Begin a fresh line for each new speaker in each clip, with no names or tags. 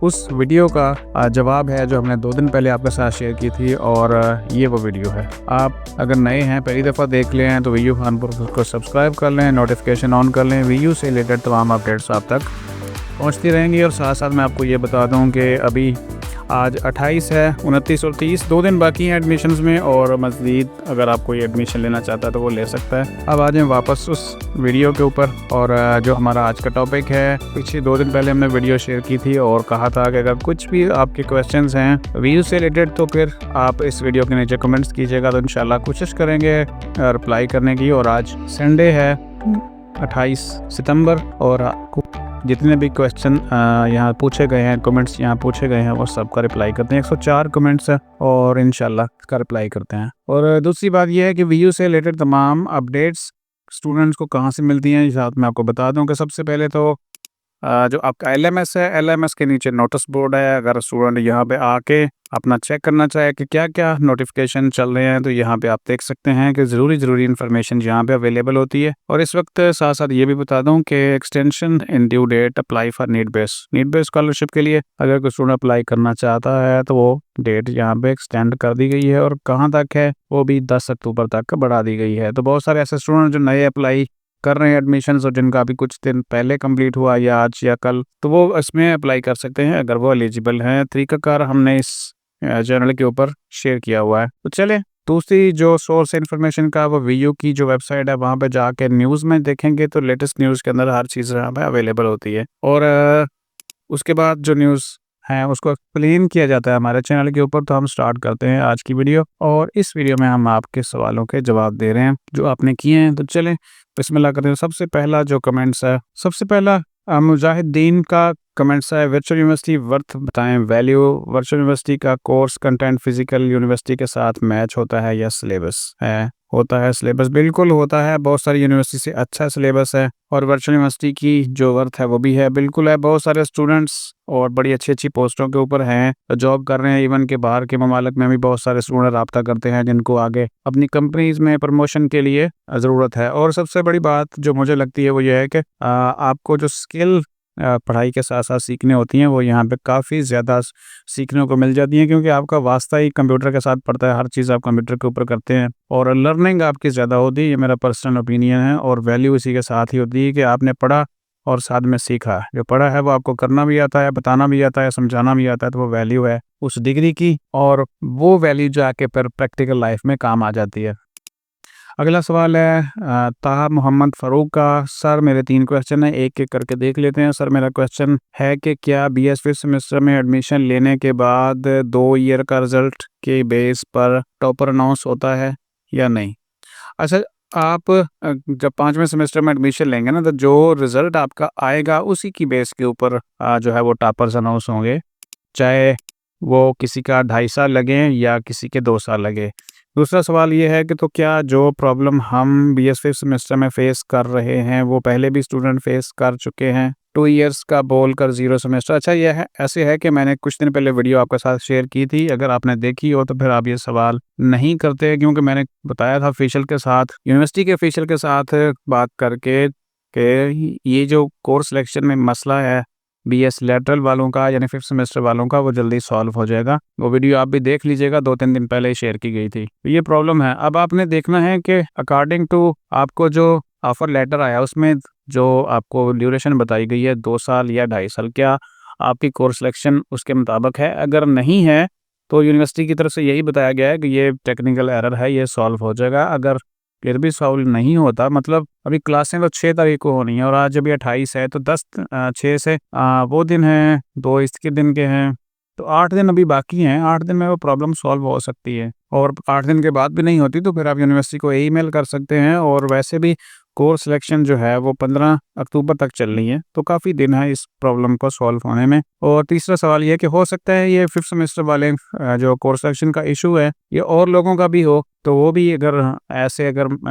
उस वीडियो का जवाब है जो हमने 2 दिन पहले आपके साथ शेयर की थी और ये वो वीडियो है। आप अगर नए हैं, पहली दफ़ा देख लें तो वीयू खानपुर को सब्सक्राइब कर लें, नोटिफिकेशन ऑन कर लें। वीयू से रिलेटेड तमाम अपडेट्स आप तक पहुँचती रहेंगी। और साथ साथ मैं आपको ये बता दूँ कि अभी आज 28 है, 29 और 30 2 दिन बाकी हैं एडमिशन्स में, और मज़ीद अगर आप कोई एडमिशन लेना चाहता है तो वो ले सकता है। अब आ जाएँ वापस उस वीडियो के ऊपर, और जो हमारा आज का टॉपिक है, पीछे 2 दिन पहले हमने वीडियो शेयर की थी और कहा था कि अगर कुछ भी आपके क्वेश्चंस हैं वीडियो से रिलेटेड तो फिर आप इस वीडियो के नीचे कमेंट्स कीजिएगा, तो इंशाल्लाह कोशिश करेंगे रिप्लाई करने की। और आज संडे है 28 सितंबर, और जितने भी क्वेश्चन यहाँ पूछे गए हैं, कमेंट्स यहाँ पूछे गए हैं, वो सब का रिप्लाई करते हैं। 104 कमेंट्स है और इंशाल्लाह का रिप्लाई करते हैं। और दूसरी बात यह है कि वीयू से रिलेटेड तमाम अपडेट्स स्टूडेंट्स को कहाँ से मिलती हैं, इस साथ मैं आपको बता दूं कि सबसे पहले तो जो आपका एलएमएस है, एलएमएस के नीचे नोटिस बोर्ड है। अगर स्टूडेंट यहाँ पे आके अपना चेक करना चाहे कि क्या क्या नोटिफिकेशन चल रहे हैं, तो यहाँ पे आप देख सकते हैं कि ज़रूरी इन्फॉर्मेशन यहाँ पे अवेलेबल होती है। और इस वक्त साथ साथ ये भी बता दूं कि extension in due date apply for need base scholarship के लिए अगर कोई स्टूडेंट अप्लाई करना चाहता है तो वो डेट यहाँ पे एक्सटेंड कर दी गई है, और कहाँ तक है वो भी 10 अक्टूबर तक बढ़ा दी गई है। तो बहुत सारे ऐसे स्टूडेंट जो नए अप्लाई कर रहे हैं एडमिशन, और जिनका अभी कुछ दिन पहले कंप्लीट हुआ या आज या कल, तो वो इसमें अप्लाई कर सकते हैं अगर वो एलिजिबल हैं। तरीकाकार हमने इस चैनल के ऊपर शेयर किया हुआ है। तो चले दूसरी जो सोर्स इन्फॉर्मेशन का, वो वीयू की जो वेबसाइट है, वहाँ पे जाके न्यूज़ में देखेंगे तो लेटेस्ट न्यूज़ के अंदर हर चीज़ यहाँ पे अवेलेबल होती है। और उसके बाद जो न्यूज़ है उसको एक्सप्लेन किया जाता है हमारे चैनल के ऊपर। तो हम स्टार्ट करते हैं आज की वीडियो, और इस वीडियो में हम आपके सवालों के जवाब दे रहे हैं जो आपने किए हैं। तो चलें बिस्मिल्लाह करते हैं। सबसे पहला जो कमेंट्स है, सबसे पहला मुजाहिदीन का कमेंट्स है, वर्चुअल यूनिवर्सिटी वर्थ बताएं वैल्यू। वर्चुअल यूनिवर्सिटी का कोर्स कंटेंट फिजिकल यूनिवर्सिटी के साथ मैच होता है या सिलेबस है? होता है सिलेबस, बिल्कुल होता है। बहुत सारी यूनिवर्सिटी से अच्छा सिलेबस है, और वर्चुअल यूनिवर्सिटी की जो वर्थ है वो भी है, बिल्कुल है। बहुत सारे स्टूडेंट्स और बड़ी अच्छी पोस्टों के ऊपर हैं, जॉब कर रहे हैं। इवन के बाहर के ममालिक में भी बहुत सारे स्टूडेंट रब्ता करते हैं जिनको आगे अपनी कंपनीज में प्रमोशन के लिए ज़रूरत है। और सबसे बड़ी बात जो मुझे लगती है वो ये है कि आपको जो स्किल पढ़ाई के साथ साथ सीखने होती हैं वो यहाँ पे काफ़ी ज़्यादा सीखने को मिल जाती हैं, क्योंकि आपका वास्ता ही कंप्यूटर के साथ पड़ता है। हर चीज़ आप कंप्यूटर के ऊपर करते हैं और लर्निंग आपकी ज़्यादा होती है। ये मेरा पर्सनल ओपिनियन है। और वैल्यू इसी के साथ ही होती है कि आपने पढ़ा और साथ में सीखा। जो पढ़ा है वो आपको करना भी आता है, बताना भी आता है, समझाना भी आता है, तो वो वैल्यू है उस डिग्री की, और वो वैल्यू जाके फिर प्रैक्टिकल लाइफ में काम आ जाती है। अगला सवाल है ताहा मोहम्मद फ़ारूक का। सर मेरे 3 क्वेश्चन हैं, एक एक करके देख लेते हैं। सर मेरा क्वेश्चन है कि क्या बीएस फिफ्थ सेमेस्टर में एडमिशन लेने के बाद 2 ईयर का रिजल्ट के बेस पर टॉपर अनाउंस होता है या नहीं? अच्छा, आप जब 5वें सेमेस्टर में एडमिशन लेंगे ना, तो जो रिज़ल्ट आपका आएगा उसी की बेस के ऊपर जो है वो टॉपर्स अनाउंस होंगे, चाहे वो किसी का 2.5 साल लगे या किसी के 2 साल लगे। दूसरा सवाल ये है कि तो क्या जो प्रॉब्लम हम बीएस फिफ्थ सेमेस्टर में फ़ेस कर रहे हैं वो पहले भी स्टूडेंट फ़ेस कर चुके हैं? 2 ईयर्स का बोल कर 0 सेमेस्टर। अच्छा, ये है ऐसे है कि मैंने कुछ दिन पहले वीडियो आपके साथ शेयर की थी। अगर आपने देखी हो तो फिर आप ये सवाल नहीं करते, क्योंकि मैंने बताया था ऑफिशियल के साथ, यूनिवर्सिटी के ऑफिशियल के साथ बात करके कि ये जो कोर्स सिलेक्शन में मसला है बीएस लैटरल वालों का यानी 5th सेमेस्टर वालों का, वो जल्दी सॉल्व हो जाएगा। वो वीडियो आप भी देख लीजिएगा, 2-3 दिन पहले ही शेयर की गई थी। तो ये प्रॉब्लम है। अब आपने देखना है कि अकॉर्डिंग टू आपको जो ऑफ़र लेटर आया उसमें जो आपको ड्यूरेशन बताई गई है 2 साल या 2.5 साल, क्या आपकी कोर्स सिलेक्शन उसके मुताबिक है? अगर नहीं है तो यूनिवर्सिटी की तरफ से यही बताया गया है कि ये टेक्निकल एरर है, ये सॉल्व हो जाएगा। अगर फिर भी सॉल्व नहीं होता, मतलब अभी क्लासें तो 6 तारीख को होनी है और आज अभी 28 है, तो 6 से वो दिन हैं, 2 इसके दिन के हैं, तो 8 दिन अभी बाकी हैं। 8 दिन में वो प्रॉब्लम सॉल्व हो सकती है, और 8 दिन के बाद भी नहीं होती तो फिर आप यूनिवर्सिटी को ईमेल कर सकते हैं। और वैसे भी कोर्स सिलेक्शन जो है वो 15 अक्टूबर तक चलनी है, तो काफ़ी दिन है इस प्रॉब्लम को सॉल्व होने में। और तीसरा सवाल ये कि हो सकता है ये 5th सेमेस्टर वाले जो कोर्स सिलेक्शन का इशू है ये और लोगों का भी हो, तो वो भी अगर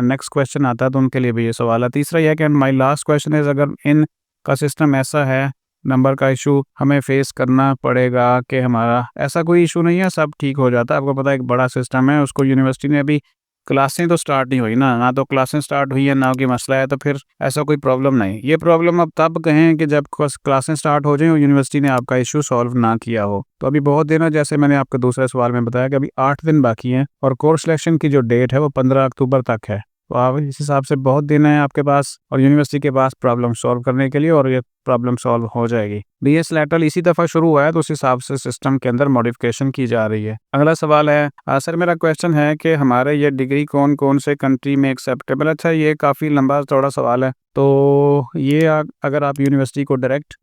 नेक्स्ट क्वेश्चन आता है तो उनके लिए भी ये सवाल है। तीसरा यह कि माई लास्ट क्वेश्चन इज, अगर इन का सिस्टम ऐसा है, नंबर का इशू हमें फेस करना पड़ेगा कि हमारा ऐसा कोई इशू नहीं है, सब ठीक हो जाता है। आपको पता है एक बड़ा सिस्टम है, उसको यूनिवर्सिटी ने अभी क्लासें तो स्टार्ट नहीं हुई ना तो क्लासें स्टार्ट हुई है ना कि मसला है, तो फिर ऐसा कोई प्रॉब्लम नहीं। ये प्रॉब्लम अब तब कहें कि जब क्लासें स्टार्ट हो जाएं और यूनिवर्सिटी ने आपका इशू सॉल्व ना किया हो। तो अभी बहुत दिन है, जैसे मैंने आपको दूसरे सवाल में बताया कि अभी 8 दिन बाकी हैं और कोर्स सिलेक्शन की जो डेट है वो 15 अक्टूबर तक है। तो आप इस हिसाब से बहुत दिन है आपके पास और यूनिवर्सिटी के पास प्रॉब्लम सॉल्व करने के लिए, और ये प्रॉब्लम सॉल्व हो जाएगी। बीएस लेटरल इसी दफ़ा शुरू हुआ है तो उस हिसाब से सिस्टम के अंदर मॉडिफिकेशन की जा रही है। अगला सवाल है सर मेरा क्वेश्चन है कि हमारे ये डिग्री कौन कौन से कंट्री में एक्सेप्टेबल। अच्छा, ये काफ़ी लंबा चौड़ा सवाल है, तो ये अगर आप यूनिवर्सिटी को डायरेक्ट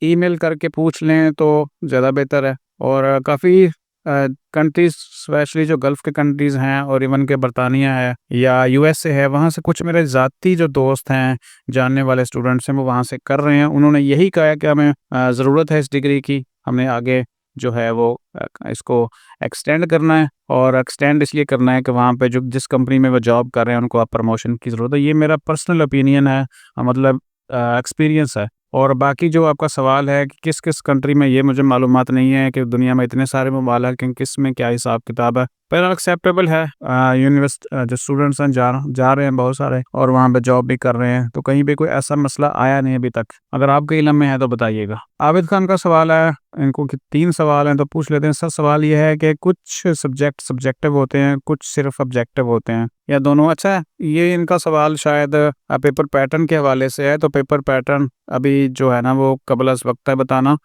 ईमेल करके पूछ लें तो ज़्यादा बेहतर है। और काफ़ी कंट्रीज़ स्पेशली जो गल्फ़ के कंट्रीज़ हैं और इवन के बरतानिया है या यूएसए है, वहाँ से कुछ मेरे ज़ाती जो दोस्त हैं, जानने वाले स्टूडेंट्स हैं, वो वहाँ से कर रहे हैं। उन्होंने यही कहा है कि हमें ज़रूरत है इस डिग्री की, हमने आगे जो है वो इसको एक्सटेंड करना है, और एक्सटेंड इसलिए करना है कि वहाँ पे जो जिस कंपनी में वो जॉब कर रहे हैं उनको आप प्रमोशन की ज़रूरत है। ये मेरा पर्सनल ओपिनियन है, मतलब एक्सपीरियंस है। और बाकी जो आपका सवाल है कि किस कंट्री में, ये मुझे मालूमात नहीं है कि दुनिया में इतने सारे ममालिक हैं, किस में क्या हिसाब किताब है। पर एक्सेप्टेबल है, जो स्टूडेंट्स हैं जा रहे हैं बहुत सारे और वहाँ पे जॉब भी कर रहे हैं, तो कहीं भी कोई ऐसा मसला आया नहीं अभी तक। अगर आपके इल्म में है तो बताइएगा। आबिद खान का सवाल है, इनको कि 3 सवाल हैं तो पूछ लेते हैं। सर सवाल ये है कि कुछ सब्जेक्ट सब्जेक्टिव होते हैं, कुछ सिर्फ ऑब्जेक्टिव होते हैं या दोनों। अच्छा, ये इनका सवाल शायद पेपर पैटर्न के हवाले से है, तो पेपर पैटर्न अभी जो है ना वो कबल अज़ वक्त है बताना,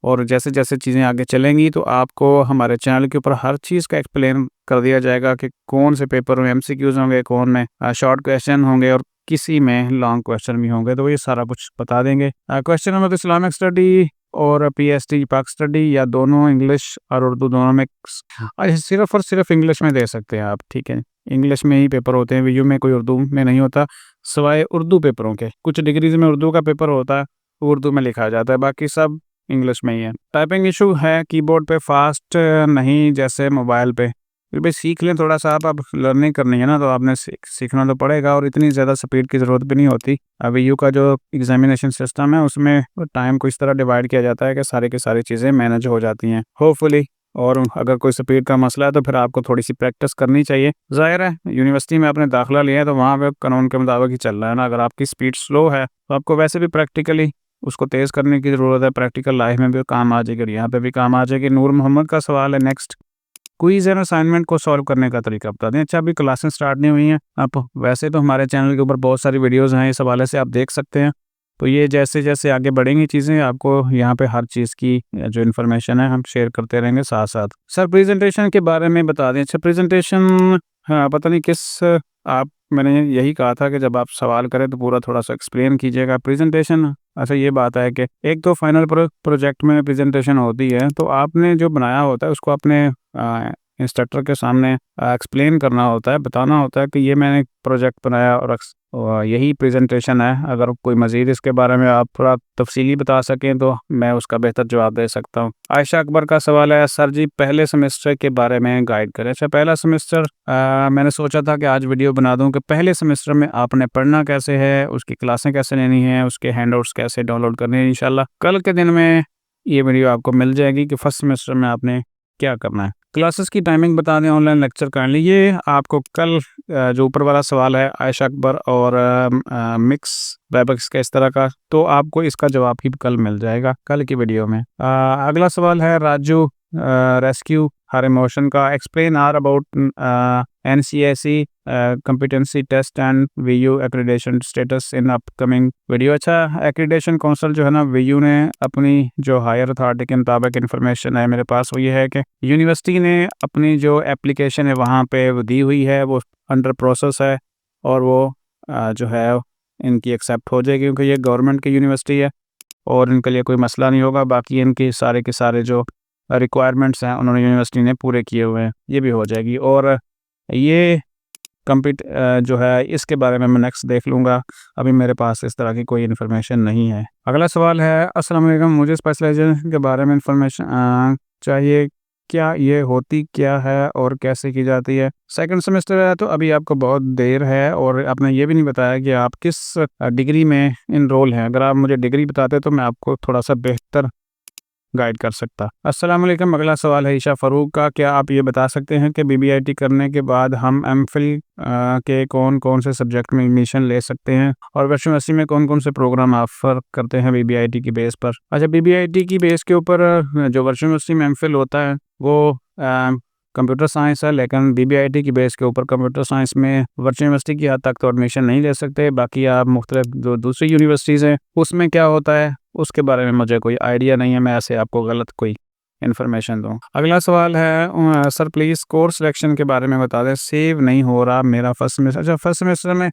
और जैसे जैसे चीज़ें आगे चलेंगी तो आपको हमारे चैनल के ऊपर हर चीज़ का एक्सप्लेन कर दिया जाएगा कि कौन से पेपर में एमसीक्यूज़ होंगे, कौन में शॉर्ट क्वेश्चन होंगे और किसी में लॉन्ग क्वेश्चन भी होंगे, तो ये सारा कुछ बता देंगे। क्वेश्चन नंबर, इस्लामिक स्टडी और पीएचडी पाक स्टडी या दोनों, इंग्लिश और उर्दू दोनों में। अच्छा, सिर्फ और सिर्फ इंग्लिश में दे सकते हैं आप, ठीक है। इंग्लिश में ही पेपर होते हैं वीयू में, कोई उर्दू में नहीं होता सिवाय उर्दू पेपरों के। कुछ डिग्रीज में उर्दू का पेपर होता है, उर्दू में लिखा जाता है, बाकी सब इंग्लिश में ही है। टाइपिंग इशू है, कीबोर्ड पे फास्ट नहीं जैसे मोबाइल पे। फिर भी सीख लें थोड़ा सा, आप लर्निंग करनी है ना तो आपने सीखना तो पड़ेगा, और इतनी ज़्यादा स्पीड की ज़रूरत भी नहीं होती। अभी यू का जो एग्जामिनेशन सिस्टम है उसमें टाइम को इस तरह डिवाइड किया जाता है कि सारी की सारी चीज़ें मैनेज हो जाती हैं होपफुली। और अगर कोई स्पीड का मसला है तो फिर आपको थोड़ी सी प्रैक्टिस करनी चाहिए। ज़ाहिर है यूनिवर्सिटी में आपने दाखिला लिया है तो वहाँ पे कानून के मुताबिक ही चल रहा है ना। अगर आपकी स्पीड स्लो है तो आपको वैसे भी प्रैक्टिकली उसको तेज़ करने की ज़रूरत है, प्रैक्टिकल लाइफ में भी काम आ जाएगी और यहाँ पे भी काम आ जाएगी। नूर मोहम्मद का सवाल है नेक्स्ट, क्विज़ एंड असाइनमेंट को सॉल्व करने का तरीका बता दें। अच्छा, अभी क्लासेस स्टार्ट नहीं हुई हैं, आप वैसे तो हमारे चैनल के ऊपर बहुत सारी वीडियोज़ हैं, इस हवाले से आप देख सकते हैं। तो ये जैसे जैसे आगे बढ़ेंगी चीज़ें आपको यहाँ पे हर चीज़ की जो इन्फॉर्मेशन है हम शेयर करते रहेंगे साथ साथ। सर प्रेजेंटेशन के बारे में बता दें। अच्छा, प्रेजेंटेशन, हाँ पता नहीं आप मैंने यही कहा था कि जब आप सवाल करें तो पूरा थोड़ा सा एक्सप्लेन कीजिएगा प्रेजेंटेशन। अच्छा, ये बात है कि एक तो फाइनल प्रोजेक्ट में प्रेजेंटेशन होती है, तो आपने जो बनाया होता है उसको अपने इंस्ट्रक्टर के सामने एक्सप्लेन करना होता है, बताना होता है कि ये मैंने प्रोजेक्ट बनाया और यही प्रेजेंटेशन है। अगर कोई मज़ीद इसके बारे में आप थोड़ा तफसीली बता सकें तो मैं उसका बेहतर जवाब दे सकता हूँ। आयशा अकबर का सवाल है, सर जी पहले सेमेस्टर के बारे में गाइड करें। अच्छा, पहला सेमेस्टर मैंने सोचा था कि आज वीडियो बना दूं कि पहले सेमेस्टर में आपने पढ़ना कैसे है, उसकी क्लासें कैसे लेनी है, उसके हैंडआउट्स कैसे डाउनलोड करने हैं। इंशाल्लाह कल के दिन में ये वीडियो आपको मिल जाएगी कि फर्स्ट सेमेस्टर में आपने क्या करना है। क्लासेस की टाइमिंग बता दें, ऑनलाइन लेक्चर काइंडली। ये आपको कल जो ऊपर वाला सवाल है आयशा अकबर और मिक्स वेबएक्स का इस तरह का, तो आपको इसका जवाब भी कल मिल जाएगा कल की वीडियो में। अगला सवाल है राजू रेस्क्यू हर इमोशन का, explain are about NCSE competency test and VU accreditation status in upcoming video. अच्छा, एक्रीडेशन काउंसिल जो है ना VU ने अपनी जो हायर अथॉरिटी के मुताबिक इन्फॉर्मेशन है मेरे पास वो ये है कि यूनिवर्सिटी ने अपनी जो एप्लीकेशन है वहाँ पे वो दी हुई है, वो अंडर प्रोसेस है और वो जो है इनकी एक्सेप्ट हो जाएगी क्योंकि ये गवर्नमेंट की यूनिवर्सिटी है और इनके लिए कोई मसला नहीं होगा। बाकी इनके सारे के सारे जो रिक्वायरमेंट्स हैं उन्होंने यूनिवर्सिटी ने पूरे किए हुए हैं, ये भी हो जाएगी। और ये जो है इसके बारे में मैं नेक्स्ट देख लूँगा, अभी मेरे पास इस तरह की कोई इन्फॉर्मेशन नहीं है। अगला सवाल है, अस्सलाम वालेकुम, मुझे स्पेशलाइजेशन के बारे में इन्फॉर्मेशन चाहिए, क्या ये होती क्या है और कैसे की जाती है। सेकंड सेमेस्टर है तो अभी आपको बहुत देर है और आपने ये भी नहीं बताया कि आप किस डिग्री में इनरोल हैं। अगर आप मुझे डिग्री बताते तो मैं आपको थोड़ा सा बेहतर गाइड कर सकता। अस्सलाम वालेकुम। अगला सवाल है ईशा फ़ारूक का, क्या आप ये बता सकते हैं कि बीबीआईटी करने के बाद हम एमफिल के कौन-कौन से सब्जेक्ट में एडमिशन ले सकते हैं और वर्चुअल यूनिवर्सिटी में कौन-कौन से प्रोग्राम ऑफ़र करते हैं बीबीआईटी की बेस पर? अच्छा, बीबीआईटी की बेस के ऊपर जो वर्चुअल यूनिवर्सिटी में एमफिल होता है वो कंप्यूटर साइंस है, लेकिन बीबीआईटी की बेस के ऊपर कंप्यूटर साइंस में वर्चुअल यूनिवर्सिटी की हद तक तो एडमिशन नहीं ले सकते। बाकी आप मुख्तलिफ जो दूसरी यूनिवर्सिटीज़ हैं उसमें क्या होता है उसके बारे में मुझे कोई आइडिया नहीं है, मैं ऐसे आपको गलत कोई इन्फॉर्मेशन दूँ। अगला सवाल है सर प्लीज़ कोर्स सिलेक्शन के बारे में बता दें, सेव नहीं हो रहा मेरा फर्स्ट सेमेस्टर। अच्छा, फर्स्ट सेमेस्टर में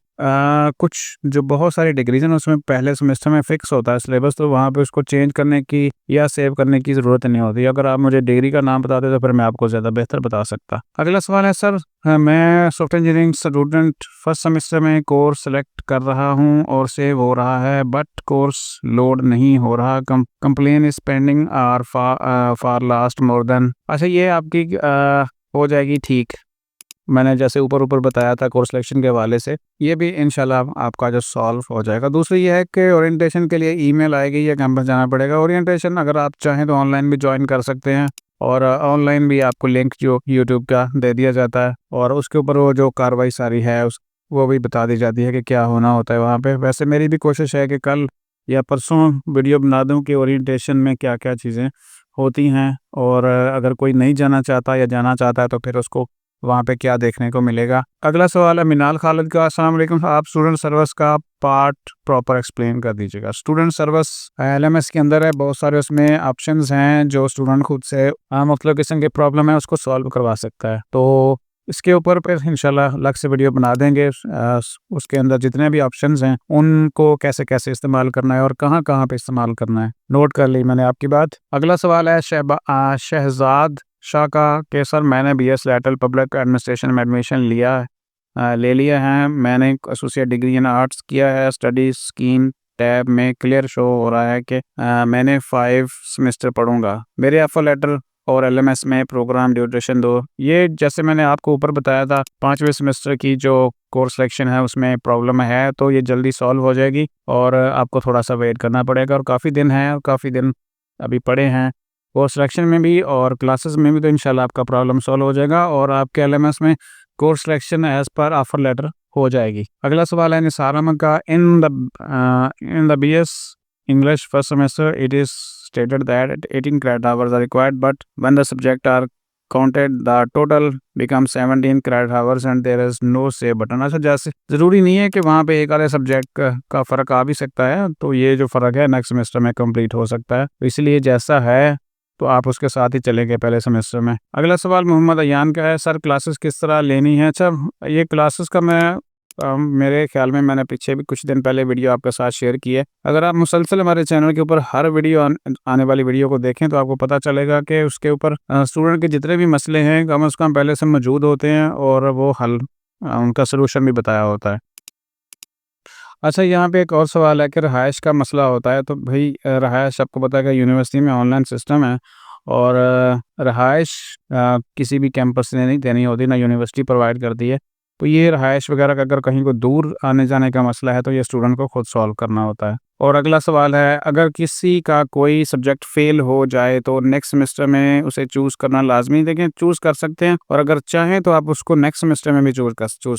कुछ जो बहुत सारी डिग्रीज हैं उसमें पहले सेमेस्टर में फ़िक्स होता है सिलेबस, तो वहाँ पे उसको चेंज करने की या सेव करने की ज़रूरत नहीं होती। अगर आप मुझे डिग्री का नाम बताते तो फिर मैं आपको ज़्यादा बेहतर बता सकता। अगला सवाल है सर, मैं software engineering student first semester में कोर्स सेलेक्ट कर रहा हूँ और सेव हो रहा है बट कोर्स लोड नहीं हो रहा, कंप्लेन इज पेंडिंग और फॉर लास्ट मोर देन। अच्छा, ये आपकी हो जाएगी ठीक। मैंने जैसे ऊपर बताया था कोर्स सिलेक्शन के हवाले से, ये भी इंशाल्लाह आपका जो सॉल्व हो जाएगा। दूसरी ये है कि ओरिएंटेशन के लिए ईमेल आएगी या कैंपस जाना पड़ेगा। ओरिएंटेशन अगर आप चाहें तो ऑनलाइन भी ज्वाइन कर सकते हैं और ऑनलाइन भी आपको लिंक जो यूट्यूब का दे दिया जाता है और उसके ऊपर वो जो कार्रवाई सारी है वो भी बता दी जाती है कि क्या होना होता है वहाँ पे। वैसे मेरी भी कोशिश है कि कल या परसों वीडियो बना दूँ कि ओरिएंटेशन में क्या क्या चीज़ें होती हैं और अगर कोई नहीं जाना चाहता या जाना चाहता है तो फिर उसको वहाँ पे क्या देखने को मिलेगा। अगला सवाल है मिनाल खालिद का, अस्सलाम वालेकुम, आप स्टूडेंट सर्विस का पार्ट प्रॉपर एक्सप्लेन कर दीजिएगा। स्टूडेंट सर्विस एलएमएस के अंदर है, बहुत सारे उसमें ऑप्शंस हैं जो स्टूडेंट खुद से मतलब किस्म की प्रॉब्लम है उसको सॉल्व करवा सकता है। तो इसके ऊपर फिर इंशाल्लाह अलग से वीडियो बना देंगे। उसके अंदर जितने भी ऑप्शंस हैं उनको कैसे कैसे इस्तेमाल करना है और कहाँ कहाँ पे इस्तेमाल करना है, नोट कर ली मैंने आपकी बात। अगला सवाल है शहजाद शाह का, कि सर मैंने बीएस लैटरल पब्लिक एडमिनिस्ट्रेशन में एडमिशन ले लिया है। मैंने एसोसिएट डिग्री इन आर्ट्स किया है। स्टडी स्कीम टैब में क्लियर शो हो रहा है कि मैंने 5 सेमेस्टर पढ़ूंगा। मेरे ऑफर लेटर और एलएमएस में प्रोग्राम ड्यूरेशन दो। ये जैसे मैंने आपको ऊपर बताया था 5वें सेमेस्टर की जो कोर्स सिलेक्शन है उसमें प्रॉब्लम है, तो ये जल्दी सॉल्व हो जाएगी और आपको थोड़ा सा वेट करना पड़ेगा और काफ़ी दिन है और काफ़ी दिन अभी पड़े हैं कोर्स सिलेक्शन में भी और क्लासेस में भी, तो इंशाल्लाह आपका प्रॉब्लम सॉल्व हो जाएगा और आपके एलएमएस में कोर्स सिलेक्शन एज पर ऑफर लेटर हो जाएगी। अगला सवाल है निसार अहमद का, in the BS English first semester it is stated that 18 credit hours are required, but when the subject are counted the total becomes 17 credit hours and there is no save button। अच्छा, जैसे ज़रूरी नहीं है कि वहाँ पे एक आधे सब्जेक्ट का फ़र्क आ भी सकता है, तो ये जो फ़र्क है नेक्स्ट सेमेस्टर में कंप्लीट हो सकता है, तो इसलिए जैसा है तो आप उसके साथ ही चलेंगे पहले सेमेस्टर में। अगला सवाल मोहम्मद अयान का है, सर क्लासेस किस तरह लेनी है। अच्छा, ये क्लासेस का मैं मेरे ख्याल में मैंने पीछे भी कुछ दिन पहले वीडियो आपके साथ शेयर की है। अगर आप मुसलसल हमारे चैनल के ऊपर हर वीडियो आने वाली वीडियो को देखें तो आपको पता चलेगा कि उसके ऊपर स्टूडेंट के जितने भी मसले हैं कम से कम पहले से मौजूद होते हैं और वो हल उनका सलूशन भी बताया होता है। अच्छा, यहाँ पे एक और सवाल है कि रहायश का मसला होता है, तो भाई रहायश आपको पता है कि यूनिवर्सिटी में ऑनलाइन सिस्टम है और रहायश किसी भी कैंपस से नहीं देनी होती, ना यूनिवर्सिटी प्रोवाइड करती है। तो ये रहायश वगैरह का अगर कहीं को दूर आने जाने का मसला है तो ये स्टूडेंट को खुद सॉल्व करना होता है। और अगला सवाल है, अगर किसी का कोई सब्जेक्ट फेल हो जाए तो नेक्स्ट सेमेस्टर में उसे चूज़ करना लाजमी। देखें, चूज़ कर सकते हैं और अगर चाहें तो आप उसको नेक्स्ट सेमेस्टर में भी चूज़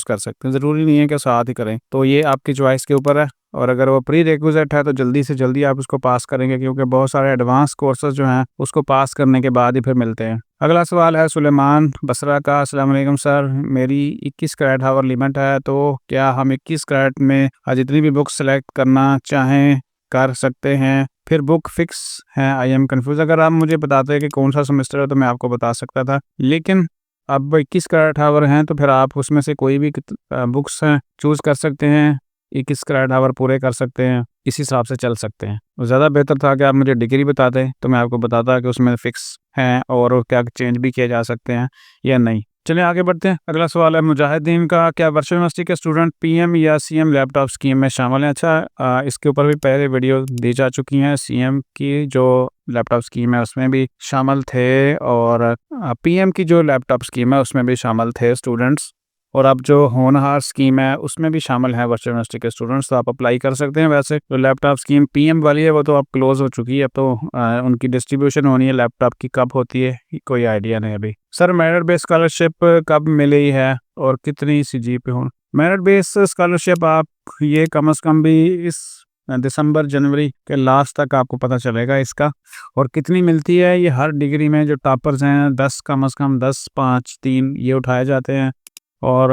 कर सकते हैं, ज़रूरी नहीं है कि साथ ही करें, तो ये आपकी चॉइस के ऊपर है। और अगर वो प्री रिक्विजिट है तो जल्दी से जल्दी आप उसको पास करेंगे, क्योंकि बहुत सारे एडवांस कोर्सेज जो हैं उसको पास करने के बाद ही फिर मिलते हैं। अगला सवाल है सुलेमान बसरा का, अस्सलाम वालेकुम सर, मेरी 21 क्रेडिट आवर लिमिट है, तो क्या हम 21 क्रेडिट में जितनी भी बुक सेलेक्ट करना चाहें कर सकते हैं? फिर बुक फिक्स है, आई एम कन्फ्यूज। अगर आप मुझे बताते हैं कि कौन सा सेमेस्टर है तो मैं आपको बता सकता था, लेकिन अब 21 क्रेडिट आवर हैं तो फिर आप उसमें से कोई भी बुक्स हैं चूज़ कर सकते हैं, 21 क्रेडिट आवर पूरे कर सकते हैं, इस हिसाब से चल सकते हैं। ज़्यादा बेहतर था कि आप मुझे डिग्री बताते तो मैं आपको बताता कि उसमें फ़िक्स हैं और क्या चेंज भी किए जा सकते हैं या नहीं। चलिए आगे बढ़ते हैं। अगला सवाल है मुजाहिदीन का, क्या वर्चुअल यूनिवर्सिटी के स्टूडेंट पीएम या सीएम लैपटॉप स्कीम में शामिल हैं? अच्छा, इसके ऊपर भी पहले वीडियो दी जा चुकी हैं। सीएम की जो लैपटॉप स्कीम है उसमें भी शामिल थे और पीएम की जो लैपटॉप स्कीम है उसमें भी शामिल थे स्टूडेंट्स। और अब जो होनहार स्कीम है उसमें भी शामिल है वर्चुअल यूनिवर्सिटी के स्टूडेंट्स, तो आप अप्लाई कर सकते हैं। वैसे जो लैपटॉप स्कीम पीएम वाली है वो तो अब क्लोज हो चुकी है, अब तो उनकी डिस्ट्रीब्यूशन होनी है लैपटॉप की, कब होती है कोई आइडिया नहीं अभी। सर मेरिट बेस्ड स्कॉलरशिप कब मिली है और कितनी सीजी पे हो? मेरिट बेस्ड स्कॉलरशिप आप ये कम से कम भी इस दिसंबर जनवरी के लास्ट तक आपको पता चलेगा इसका, और कितनी मिलती है ये हर डिग्री में जो टॉपर्स हैं 10 कम से कम 10, 5, 3 ये उठाए जाते हैं, और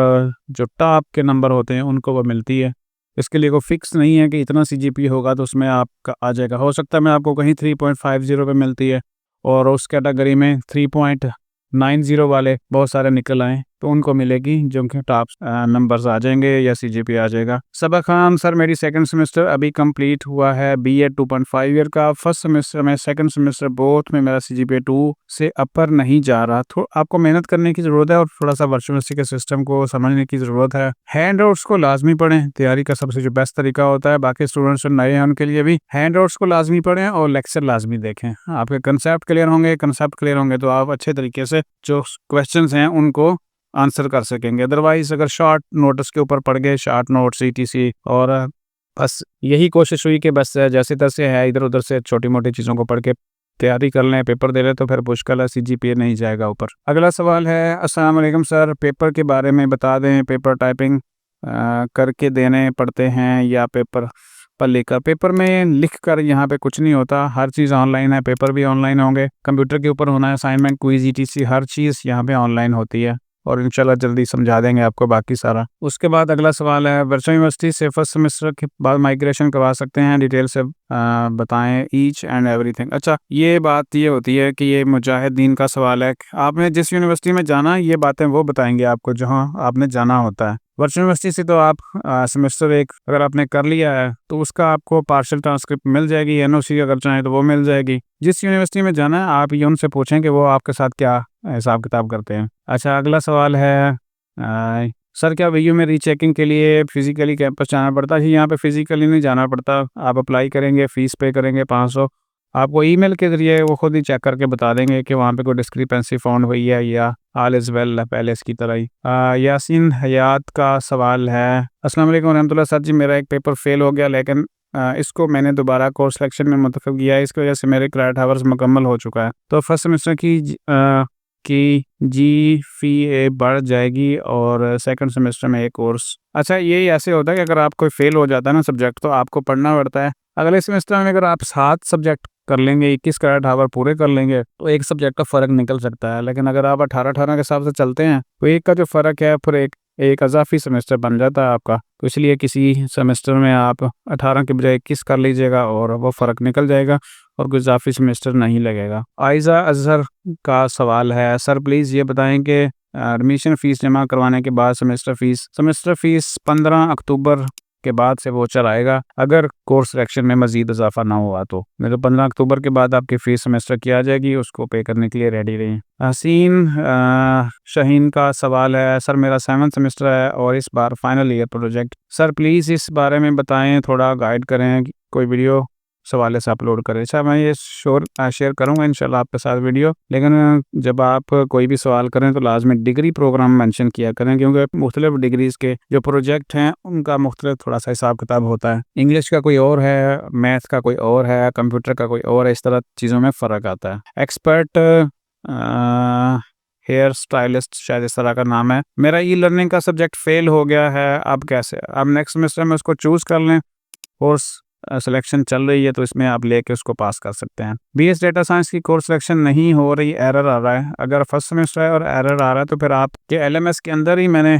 जो टॉप के नंबर होते हैं उनको वो मिलती है। इसके लिए कोई फिक्स नहीं है कि इतना सीजीपी होगा तो उसमें आपका आ जाएगा, हो सकता है मैं आपको कहीं 3.50 पे मिलती है और उस कैटेगरी में 3.90 वाले बहुत सारे निकल आए तो उनको मिलेगी, जो उनके टॉप नंबर्स आ जाएंगे या सीजीपी आ जाएगा। सबा खान सर मेरी सेकंड सेमेस्टर अभी कंप्लीट हुआ है, बीए 2.5 ईयर का, फर्स्ट सेमेस्टर में सेकंड सेमेस्टर बोथ में मेरा सीजीपी 2 से अपर नहीं जा रहा। तो आपको मेहनत करने की ज़रूरत है और थोड़ा सा वर्चुअल यूनिवर्सिटी के सिस्टम को समझने की ज़रूरत है। हैंड आउट्स को लाजमी पढ़ें, तैयारी का सबसे जो बेस्ट तरीका होता है। बाकी स्टूडेंट्स नए हैं उनके लिए भी हैंड आउट्स को लाजमी पढ़ें और लेक्चर लाजमी देखें। आपके कंसेप्ट क्लियर होंगे तो आप अच्छे तरीके से जो क्वेश्चंस हैं उनको आंसर कर सकेंगे। अदरवाइज अगर शॉर्ट नोट्स के ऊपर पढ़ गए, शॉर्ट नोट्स ईटीसी, और बस यही कोशिश हुई कि बस जैसे तैसे है इधर उधर से छोटी मोटी चीज़ों को पढ़ के तैयारी कर लें, पेपर दे लें तो फिर मुश्किल है, सीजीपीए नहीं जाएगा ऊपर। अगला सवाल है, अस्सलाम वालेकुम सर, पेपर के बारे में बता दें, पेपर टाइपिंग करके देने पड़ते हैं या पेपर पर लिखकर? पेपर में लिख कर यहाँ पे कुछ नहीं होता, हर चीज़ ऑनलाइन है, पेपर भी ऑनलाइन होंगे, कंप्यूटर के ऊपर होना है, असाइनमेंट, क्विज, ईटीसी हर चीज़ यहाँ पे ऑनलाइन होती है और इंशाल्लाह जल्दी समझा देंगे आपको बाकी सारा। उसके बाद अगला सवाल है, वर्चुअल यूनिवर्सिटी से फर्स्ट सेमेस्टर के बाद माइग्रेशन करवा सकते हैं, डिटेल से बताएं ईच एंड एवरीथिंग। अच्छा, ये बात ये होती है कि ये मुजाहिदीन का सवाल है, आपने जिस यूनिवर्सिटी में जाना ये बातें वो बताएंगे आपको जहाँ आपने जाना होता है। वर्चुअल यूनिवर्सिटी से तो आप सेमेस्टर 1 अगर आपने कर लिया है तो उसका आपको पार्शियल ट्रांसक्रिप्ट मिल जाएगी, एनओसी अगर चाहें तो वो मिल जाएगी। जिस यूनिवर्सिटी में जाना है आप ये उनसे पूछें कि वो आपके साथ क्या हिसाब किताब करते हैं। अच्छा, अगला सवाल है, सर क्या वीयू में रीचेकिंग के लिए फिजिकली कैंपस जाना पड़ता है? जी यहाँ पे फिजिकली नहीं जाना पड़ता, आप अप्लाई करेंगे, फीस पे करेंगे 500, आपको ईमेल के ज़रिए वो खुद ही चेक करके बता देंगे कि वहाँ पे कोई डिस्क्रिपेंसी फाउंड हुई है या ऑल इज़ वेल है पहले इसकी तरह ही। यासीन हयात का सवाल है, अस्सलाम वालेकुम रहमतुल्लाह सर जी, मेरा एक पेपर फेल हो गया लेकिन इसको मैंने दोबारा कोर्स सिलेक्शन में मुंतखब किया है, इसकी वजह से मेरे क्रेडिट आवर्स मुकम्मल हो चुका है, तो फर्स्ट सेमेस्टर की GPA बढ़ जाएगी और सेकंड सेमेस्टर में एक कोर्स। अच्छा, ये ऐसे होता है कि अगर आप कोई फेल हो जाता है ना सब्जेक्ट तो आपको पढ़ना पड़ता है। अगले सेमेस्टर में अगर आप 7 सब्जेक्ट कर लेंगे, 21 क्रेडिट आवर पूरे कर लेंगे तो एक सब्जेक्ट का फ़र्क निकल सकता है, लेकिन अगर आप 18-18 के हिसाब से चलते हैं तो एक का जो फ़र्क है फिर एक इजाफी सेमेस्टर बन जाता है आपका, तो इसलिए किसी सेमेस्टर में आप 18 के बजाय 21 कर लीजिएगा और वो फ़र्क निकल जाएगा और कोई इजाफी सेमेस्टर नहीं लगेगा। आयज़ा अजहर का सवाल है, सर प्लीज़ ये बताएं कि एडमिशन फ़ीस जमा करवाने के बाद सेमेस्टर फ़ीस 15 अक्टूबर के बाद से वो चलाएगा, अगर कोर्स सिलेक्शन में मज़ीद इजाफा ना हुआ तो, नहीं तो 15 अक्टूबर के बाद आपकी फ़ीस सेमेस्टर की आ जाएगी, उसको पे करने के लिए रेडी रहें। हसीन शाहीन का सवाल है, सर मेरा 7th सेमेस्टर है और इस बार final year project, sir please इस बारे में बताएं, थोड़ा गाइड करें, कोई वीडियो सवाल से अपलोड करें। अच्छा, मैं ये शेयर करूँगा इंशाल्लाह आपके साथ वीडियो, लेकिन जब आप कोई भी सवाल करें तो लाजमी डिग्री प्रोग्राम मेंशन किया करें, क्योंकि मुख्तलिफ डिग्रीज़ के जो प्रोजेक्ट हैं उनका मुख्तलिफ थोड़ा सा हिसाब किताब होता है, इंग्लिश का कोई और है, मैथ का कोई और है, कंप्यूटर का कोई और है, इस तरह चीज़ों में फ़र्क आता है। एक्सपर्ट हेयर स्टाइलिस्ट शायद इस तरह का नाम है, मेरा ई लर्निंग का सब्जेक्ट फेल हो गया है, अब कैसे? अब नेक्स्ट सेमेस्टर में उसको चूज़ कर लें, कोर्स सिलेक्शन चल रही है तो इसमें आप लेके उसको पास कर सकते हैं। बीएस डेटा साइंस की कोर्स सिलेक्शन नहीं हो रही, एरर आ रहा है, अगर फर्स्ट सेमेस्टर है और एरर आ रहा है तो फिर आपके एलएमएस के अंदर ही मैंने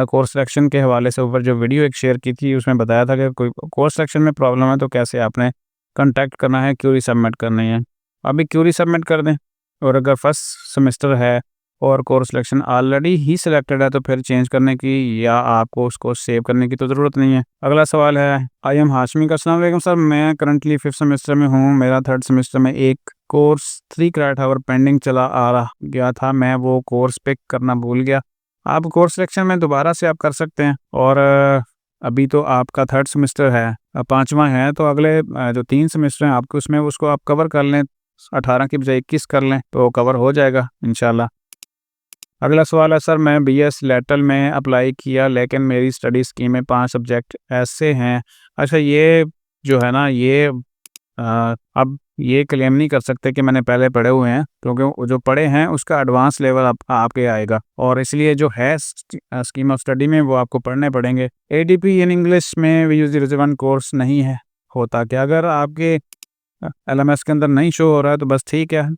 कोर्स सिलेक्शन के हवाले से ऊपर जो वीडियो एक शेयर की थी उसमें बताया था कि कोई कोर्स सिलेक्शन में प्रॉब्लम है तो कैसे आपने कॉन्टैक्ट करना है, क्यूरी सबमिट करनी है, अभी क्यूरी सबमिट कर दें। और अगर फर्स्ट सेमेस्टर है और कोर्स सिलेक्शन ऑलरेडी ही सिलेक्टेड है तो फिर चेंज करने की या आपको उसको सेव करने की तो ज़रूरत नहीं है। अगला सवाल है, आई एम हाशमी का, अस्सलाम वालेकुम सर, मैं करंटली 5th सेमेस्टर में हूँ, मेरा 3rd सेमेस्टर में एक कोर्स 3 क्रेडिट आवर पेंडिंग चला आ रहा गया था, मैं वो कोर्स पिक करना भूल गया। आप कोर्स सिलेक्शन में दोबारा से आप कर सकते हैं और अभी तो आपका 3rd सेमेस्टर है, 5वां है, तो अगले जो 3 सेमेस्टर हैं आपको उसमें उसको आप कवर कर लें, 18 की बजाय 21 कर लें तो कवर हो जाएगा इंशाल्लाह। अगला सवाल है, सर मैं बीएस लेटरल में अप्लाई किया लेकिन मेरी स्टडी स्कीम में 5 सब्जेक्ट ऐसे हैं। अच्छा, ये जो है ना, ये अब ये क्लेम नहीं कर सकते कि मैंने पहले पढ़े हुए हैं, क्योंकि वो जो पढ़े हैं उसका एडवांस लेवल आपके आएगा, और इसलिए जो है स्कीम ऑफ स्टडी में वो आपको पढ़ने पड़ेंगे। एडीपी इन इंग्लिश में VU01 कोर्स नहीं है होता क्या? अगर आपके एलएमएस के अंदर नहीं शो हो रहा है तो बस ठीक है,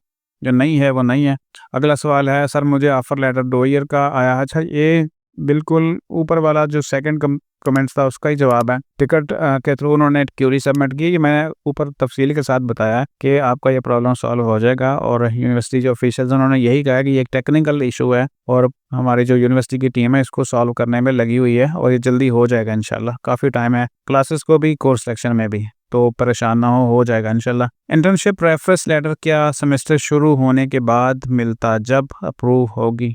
जो नहीं है वो नहीं है। अगला सवाल है, सर मुझे ऑफर लेटर 2 ईयर का आया है। अच्छा, ये बिल्कुल ऊपर वाला जो सेकंड कमेंट्स था उसका ही जवाब है। टिकट के थ्रू उन्होंने क्यूरी सबमिट की, मैंने ऊपर तफसील के साथ बताया कि आपका ये प्रॉब्लम सॉल्व हो जाएगा, और यूनिवर्सिटी जो ऑफिशियल्स उन्होंने यही कहा कि ये एक टेक्निकल इशू है और हमारी जो यूनिवर्सिटी की टीम है इसको सॉल्व करने में लगी हुई है, और ये जल्दी हो जाएगा इंशाल्लाह। काफ़ी टाइम है क्लासेस को भी, कोर्स सेक्शन में भी, तो परेशान ना हो जाएगा इंशाल्लाह। इंटर्नशिप रेफरेंस लेटर क्या सेमेस्टर शुरू होने के बाद मिलता जब अप्रूव होगी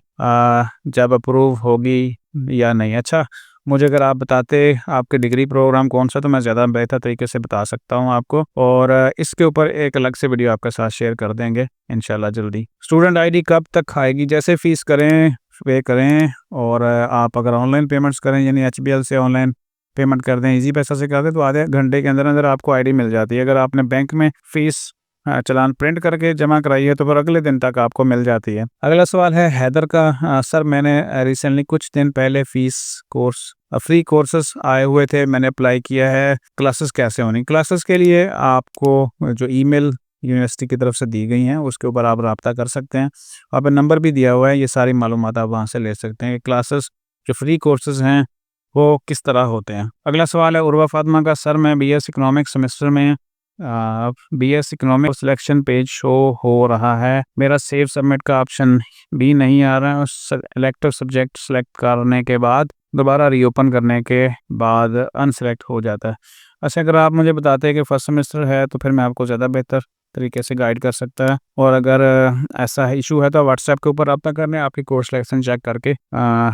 जब अप्रूव होगी या नहीं? अच्छा, मुझे अगर आप बताते आपके डिग्री प्रोग्राम कौन सा, तो मैं ज़्यादा बेहतर तरीके से बता सकता हूँ आपको, और इसके ऊपर एक अलग से वीडियो आपके साथ शेयर कर देंगे इंशाल्लाह जल्दी। स्टूडेंट आईडी कब तक आएगी? जैसे फ़ीस करें पे करें, और आप अगर ऑनलाइन पेमेंट्स करें यानी HBL से ऑनलाइन पेमेंट कर दें, इजी पैसा से कर दें, तो आधे घंटे के अंदर अंदर आपको आईडी मिल जाती है। अगर आपने बैंक में फ़ीस चालान प्रिंट करके जमा कराई है तो फिर अगले दिन तक आपको मिल जाती है। अगला सवाल है हैदर का, सर मैंने रिसेंटली कुछ दिन पहले फ्री कोर्सेस आए हुए थे, मैंने अप्लाई किया है, क्लासेस कैसे होनी? क्लासेस के लिए आपको जो ईमेल यूनिवर्सिटी की तरफ से दी गई हैं उसके ऊपर आप रब्ता कर सकते हैं, वहाँ पर नंबर भी दिया हुआ है, ये सारी मालूमात आप वहाँ से ले सकते हैं। क्लासेस जो फ्री कोर्सेज हैं वो किस तरह होते हैं? अगला सवाल है उर्वा फातिमा का, सर मैं BS इकोनॉमिक्स सेमेस्टर में BS economics selection page show हो रहा है, मेरा सेव सबमिट का ऑप्शन भी नहीं आ रहा है, और सेलेक्टिव सब्जेक्ट सेलेक्ट करने के बाद दोबारा रीओपन करने के बाद अनसेलेक्ट हो जाता है। अच्छा, अगर आप मुझे बताते हैं कि फर्स्ट सेमेस्टर है तो फिर मैं आपको ज़्यादा बेहतर तरीके से गाइड कर सकता है, और अगर ऐसा इशू है तो व्हाट्सएप के ऊपर रब्ता कर लें, आपकी कोर्स सिलेक्शन चेक करके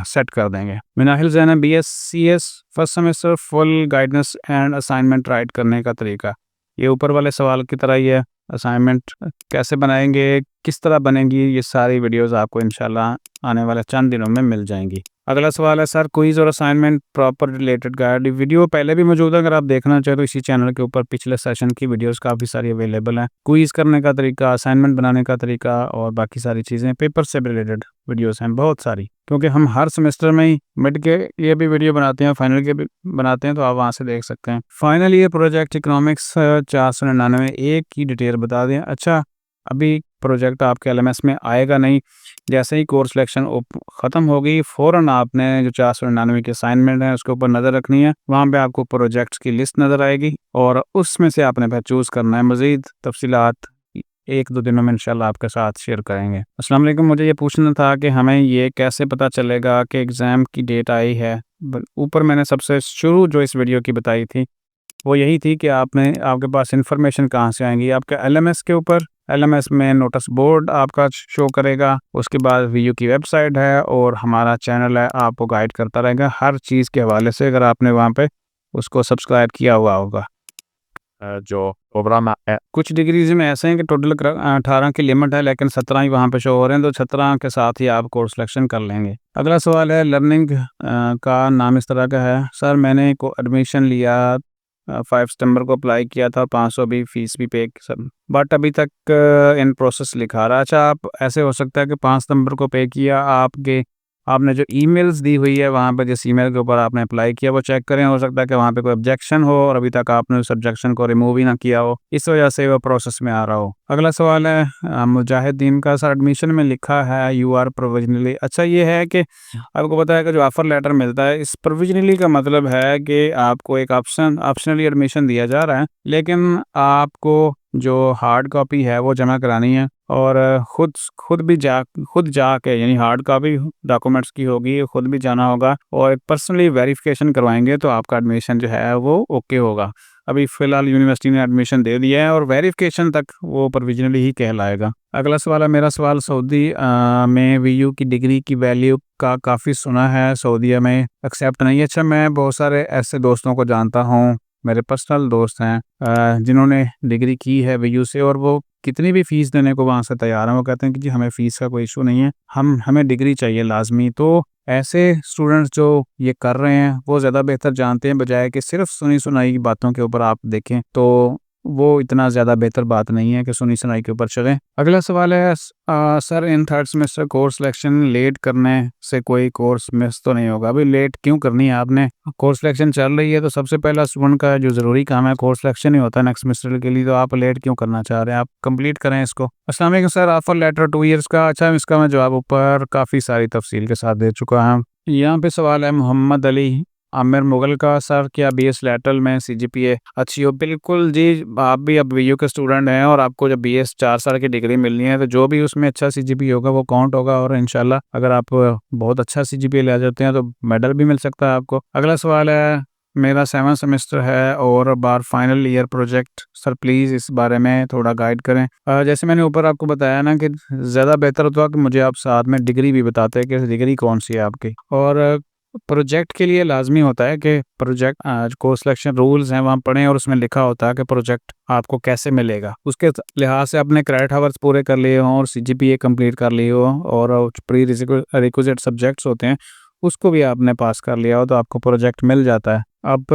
सेट कर देंगे। Minahil Zainab BScs first semester full guidance and assignment right करने का तरीका, ये ऊपर वाले सवाल की तरह ही है। असाइनमेंट कैसे बनाएंगे, किस तरह बनेंगी, ये सारी वीडियोस आपको इंशाल्लाह आने वाले चंद दिनों में मिल जाएंगी। अगला सवाल है, सर क्विज और assignment proper related guide video पहले भी मौजूद है, अगर आप देखना चाहें तो इसी चैनल के ऊपर पिछले सेशन की वीडियोस काफ़ी सारी अवेलेबल हैं। क्विज करने का तरीका, असाइनमेंट बनाने का तरीका और बाकी सारी चीज़ें, पेपर से रिलेटेड वीडियोस हैं बहुत सारी, क्योंकि हम हर सेमेस्टर में ही मिड के लिए भी वीडियो बनाते हैं, फाइनल के भी बनाते हैं, तो आप वहाँ से देख सकते हैं। फाइनल ईयर प्रोजेक्ट इकोनॉमिक्स 499 एक की डिटेल बता दें। अच्छा, अभी प्रोजेक्ट आपके LMS में आएगा नहीं, जैसे ही कोर्स सिलेक्शन ख़त्म होगी फ़ौरन आपने जो 499 की असाइनमेंट है उसके ऊपर नज़र रखनी है, वहाँ पे आपको प्रोजेक्ट्स की लिस्ट नज़र आएगी और उसमें से आपने फिर चूज़ करना है। मज़ीद तफसीलात 1-2 दिनों में इंशाल्लाह आपके साथ शेयर करेंगे। अस्सलाम वालेकुम, मुझे ये पूछना था कि हमें ये कैसे पता चलेगा कि एग्ज़ाम की डेट आई है? ऊपर मैंने सबसे शुरू जो इस वीडियो की बताई थी वो यही थी कि आपके पास इन्फॉर्मेशन कहाँ से आएंगी? आपके LMS के ऊपर, LMS में नोटिस बोर्ड आपका शो करेगा, उसके बाद VU की वेबसाइट है और हमारा चैनल है, आपको गाइड करता रहेगा हर चीज़ के हवाले से, अगर आपने वहाँ पे उसको सब्सक्राइब किया हुआ होगा। जो प्रोग्राम है, कुछ डिग्रीज में ऐसे हैं कि टोटल 18 की लिमिट है लेकिन 17 ही वहाँ पे शो हो रहे हैं, तो 17 के साथ ही आप कोर्स सिलेक्शन कर लेंगे। अगला सवाल है, लर्निंग का नाम इस तरह का है, सर मैंने को एडमिशन लिया 5 सितंबर को अप्लाई किया था, 500 भी फीस भी पे सब, बट अभी तक इन प्रोसेस लिखा रहा है। अच्छा, आप ऐसे हो सकता है कि 5 सितंबर को पे किया, आपने जो ईमेल्स दी हुई है वहाँ पे जिस ईमेल के ऊपर आपने अप्लाई किया वो चेक करें, हो सकता है कि वहाँ पे कोई ऑब्जेक्शन हो और अभी तक आपने उस ऑब्जेक्शन को रिमूव ही ना किया हो, इस वजह से वो प्रोसेस में आ रहा हो। अगला सवाल है मुजाहिदीन का, सर एडमिशन में लिखा है यू आर प्रोविजनली। अच्छा, ये है कि आपको पता है कि जो ऑफ़र लेटर मिलता है, इस प्रोविजनली का मतलब है कि आपको एक ऑप्शनली एडमिशन दिया जा रहा है, लेकिन आपको जो हार्ड कॉपी है वो जमा करानी है, और खुद जाके यानी हार्ड कॉपी डॉक्यूमेंट्स की होगी, खुद भी जाना होगा और पर्सनली वेरिफिकेशन करवाएंगे तो आपका एडमिशन जो है वो ओके होगा। अभी फ़िलहाल यूनिवर्सिटी ने एडमिशन दे दिया है और वेरिफिकेशन तक वो प्रोविजनली ही कहलाएगा। अगला सवाल है मेरा सवाल, सऊदी में VU की डिग्री की वैल्यू का काफ़ी सुना है, सऊदीया में एक्सेप्ट नहीं है। अच्छा, मैं बहुत सारे ऐसे दोस्तों को जानता हूँ, मेरे पर्सनल दोस्त हैं जिन्होंने डिग्री की है VU से, और वो कितनी भी फ़ीस देने को वहाँ से तैयार हैं। वो कहते हैं कि जी हमें फ़ीस का कोई इश्यू नहीं है, हमें डिग्री चाहिए लाज़मी। तो ऐसे स्टूडेंट्स जो ये कर रहे हैं वो ज़्यादा बेहतर जानते हैं, बजाय कि सिर्फ़ सुनी-सुनाई बातों के ऊपर आप देखें तो वो इतना ज़्यादा बेहतर बात नहीं है कि सुनी-सुनाई के ऊपर चलें। अगला सवाल है sir in third semester course selection late करने से कोई कोर्स मिस तो नहीं होगा? अभी लेट क्यों करनी है आपने? कोर्स सिलेक्शन चल रही है तो सबसे पहला स्टूडेंट का जो ज़रूरी काम है कोर्स सिलेक्शन ही होता है नेक्स्ट सेमेस्टर के लिए, तो आप लेट क्यों करना चाह रहे हैं? आप कंप्लीट करें इसको। अस्सलाम वालेकुम सर, ऑफर लेटर 2 ईयर्स का, अच्छा इसका मैं जवाब ऊपर काफ़ी सारी तफसील के साथ दे चुका हूँ। यहाँ पे सवाल है मोहम्मद अली आमिर मुगल का, सर क्या बीएस लैटरल में सीजीपीए अच्छी हो? बिल्कुल जी, आप भी अब वीयू के स्टूडेंट हैं और आपको जब बीएस 4 साल की डिग्री मिलनी है तो जो भी उसमें अच्छा सीजीपीए होगा वो काउंट होगा, और इंशाल्लाह अगर आप बहुत अच्छा सीजीपीए ले जाते हैं तो मेडल भी मिल सकता है आपको। अगला सवाल है मेरा 7वां सेमेस्टर है और बार final year project, sir please इस बारे में थोड़ा गाइड करें। जैसे मैंने ऊपर आपको बताया ना कि ज़्यादा बेहतर होता कि मुझे आप साथ में डिग्री भी बताते कि डिग्री कौन सी है आपकी। और प्रोजेक्ट के लिए लाज़मी होता है कि प्रोजेक्ट कोर्स सिलेक्शन रूल्स हैं वहाँ पढ़ें, और उसमें लिखा होता है कि प्रोजेक्ट आपको कैसे मिलेगा। उसके लिहाज से अपने क्रेडिट आवर्स पूरे कर लिए हों और सीजीपीए कंप्लीट कर लिए हो, और प्री रिक्विजिट सब्जेक्ट्स होते हैं उसको भी आपने पास कर लिया हो तो आपको प्रोजेक्ट मिल जाता है। अब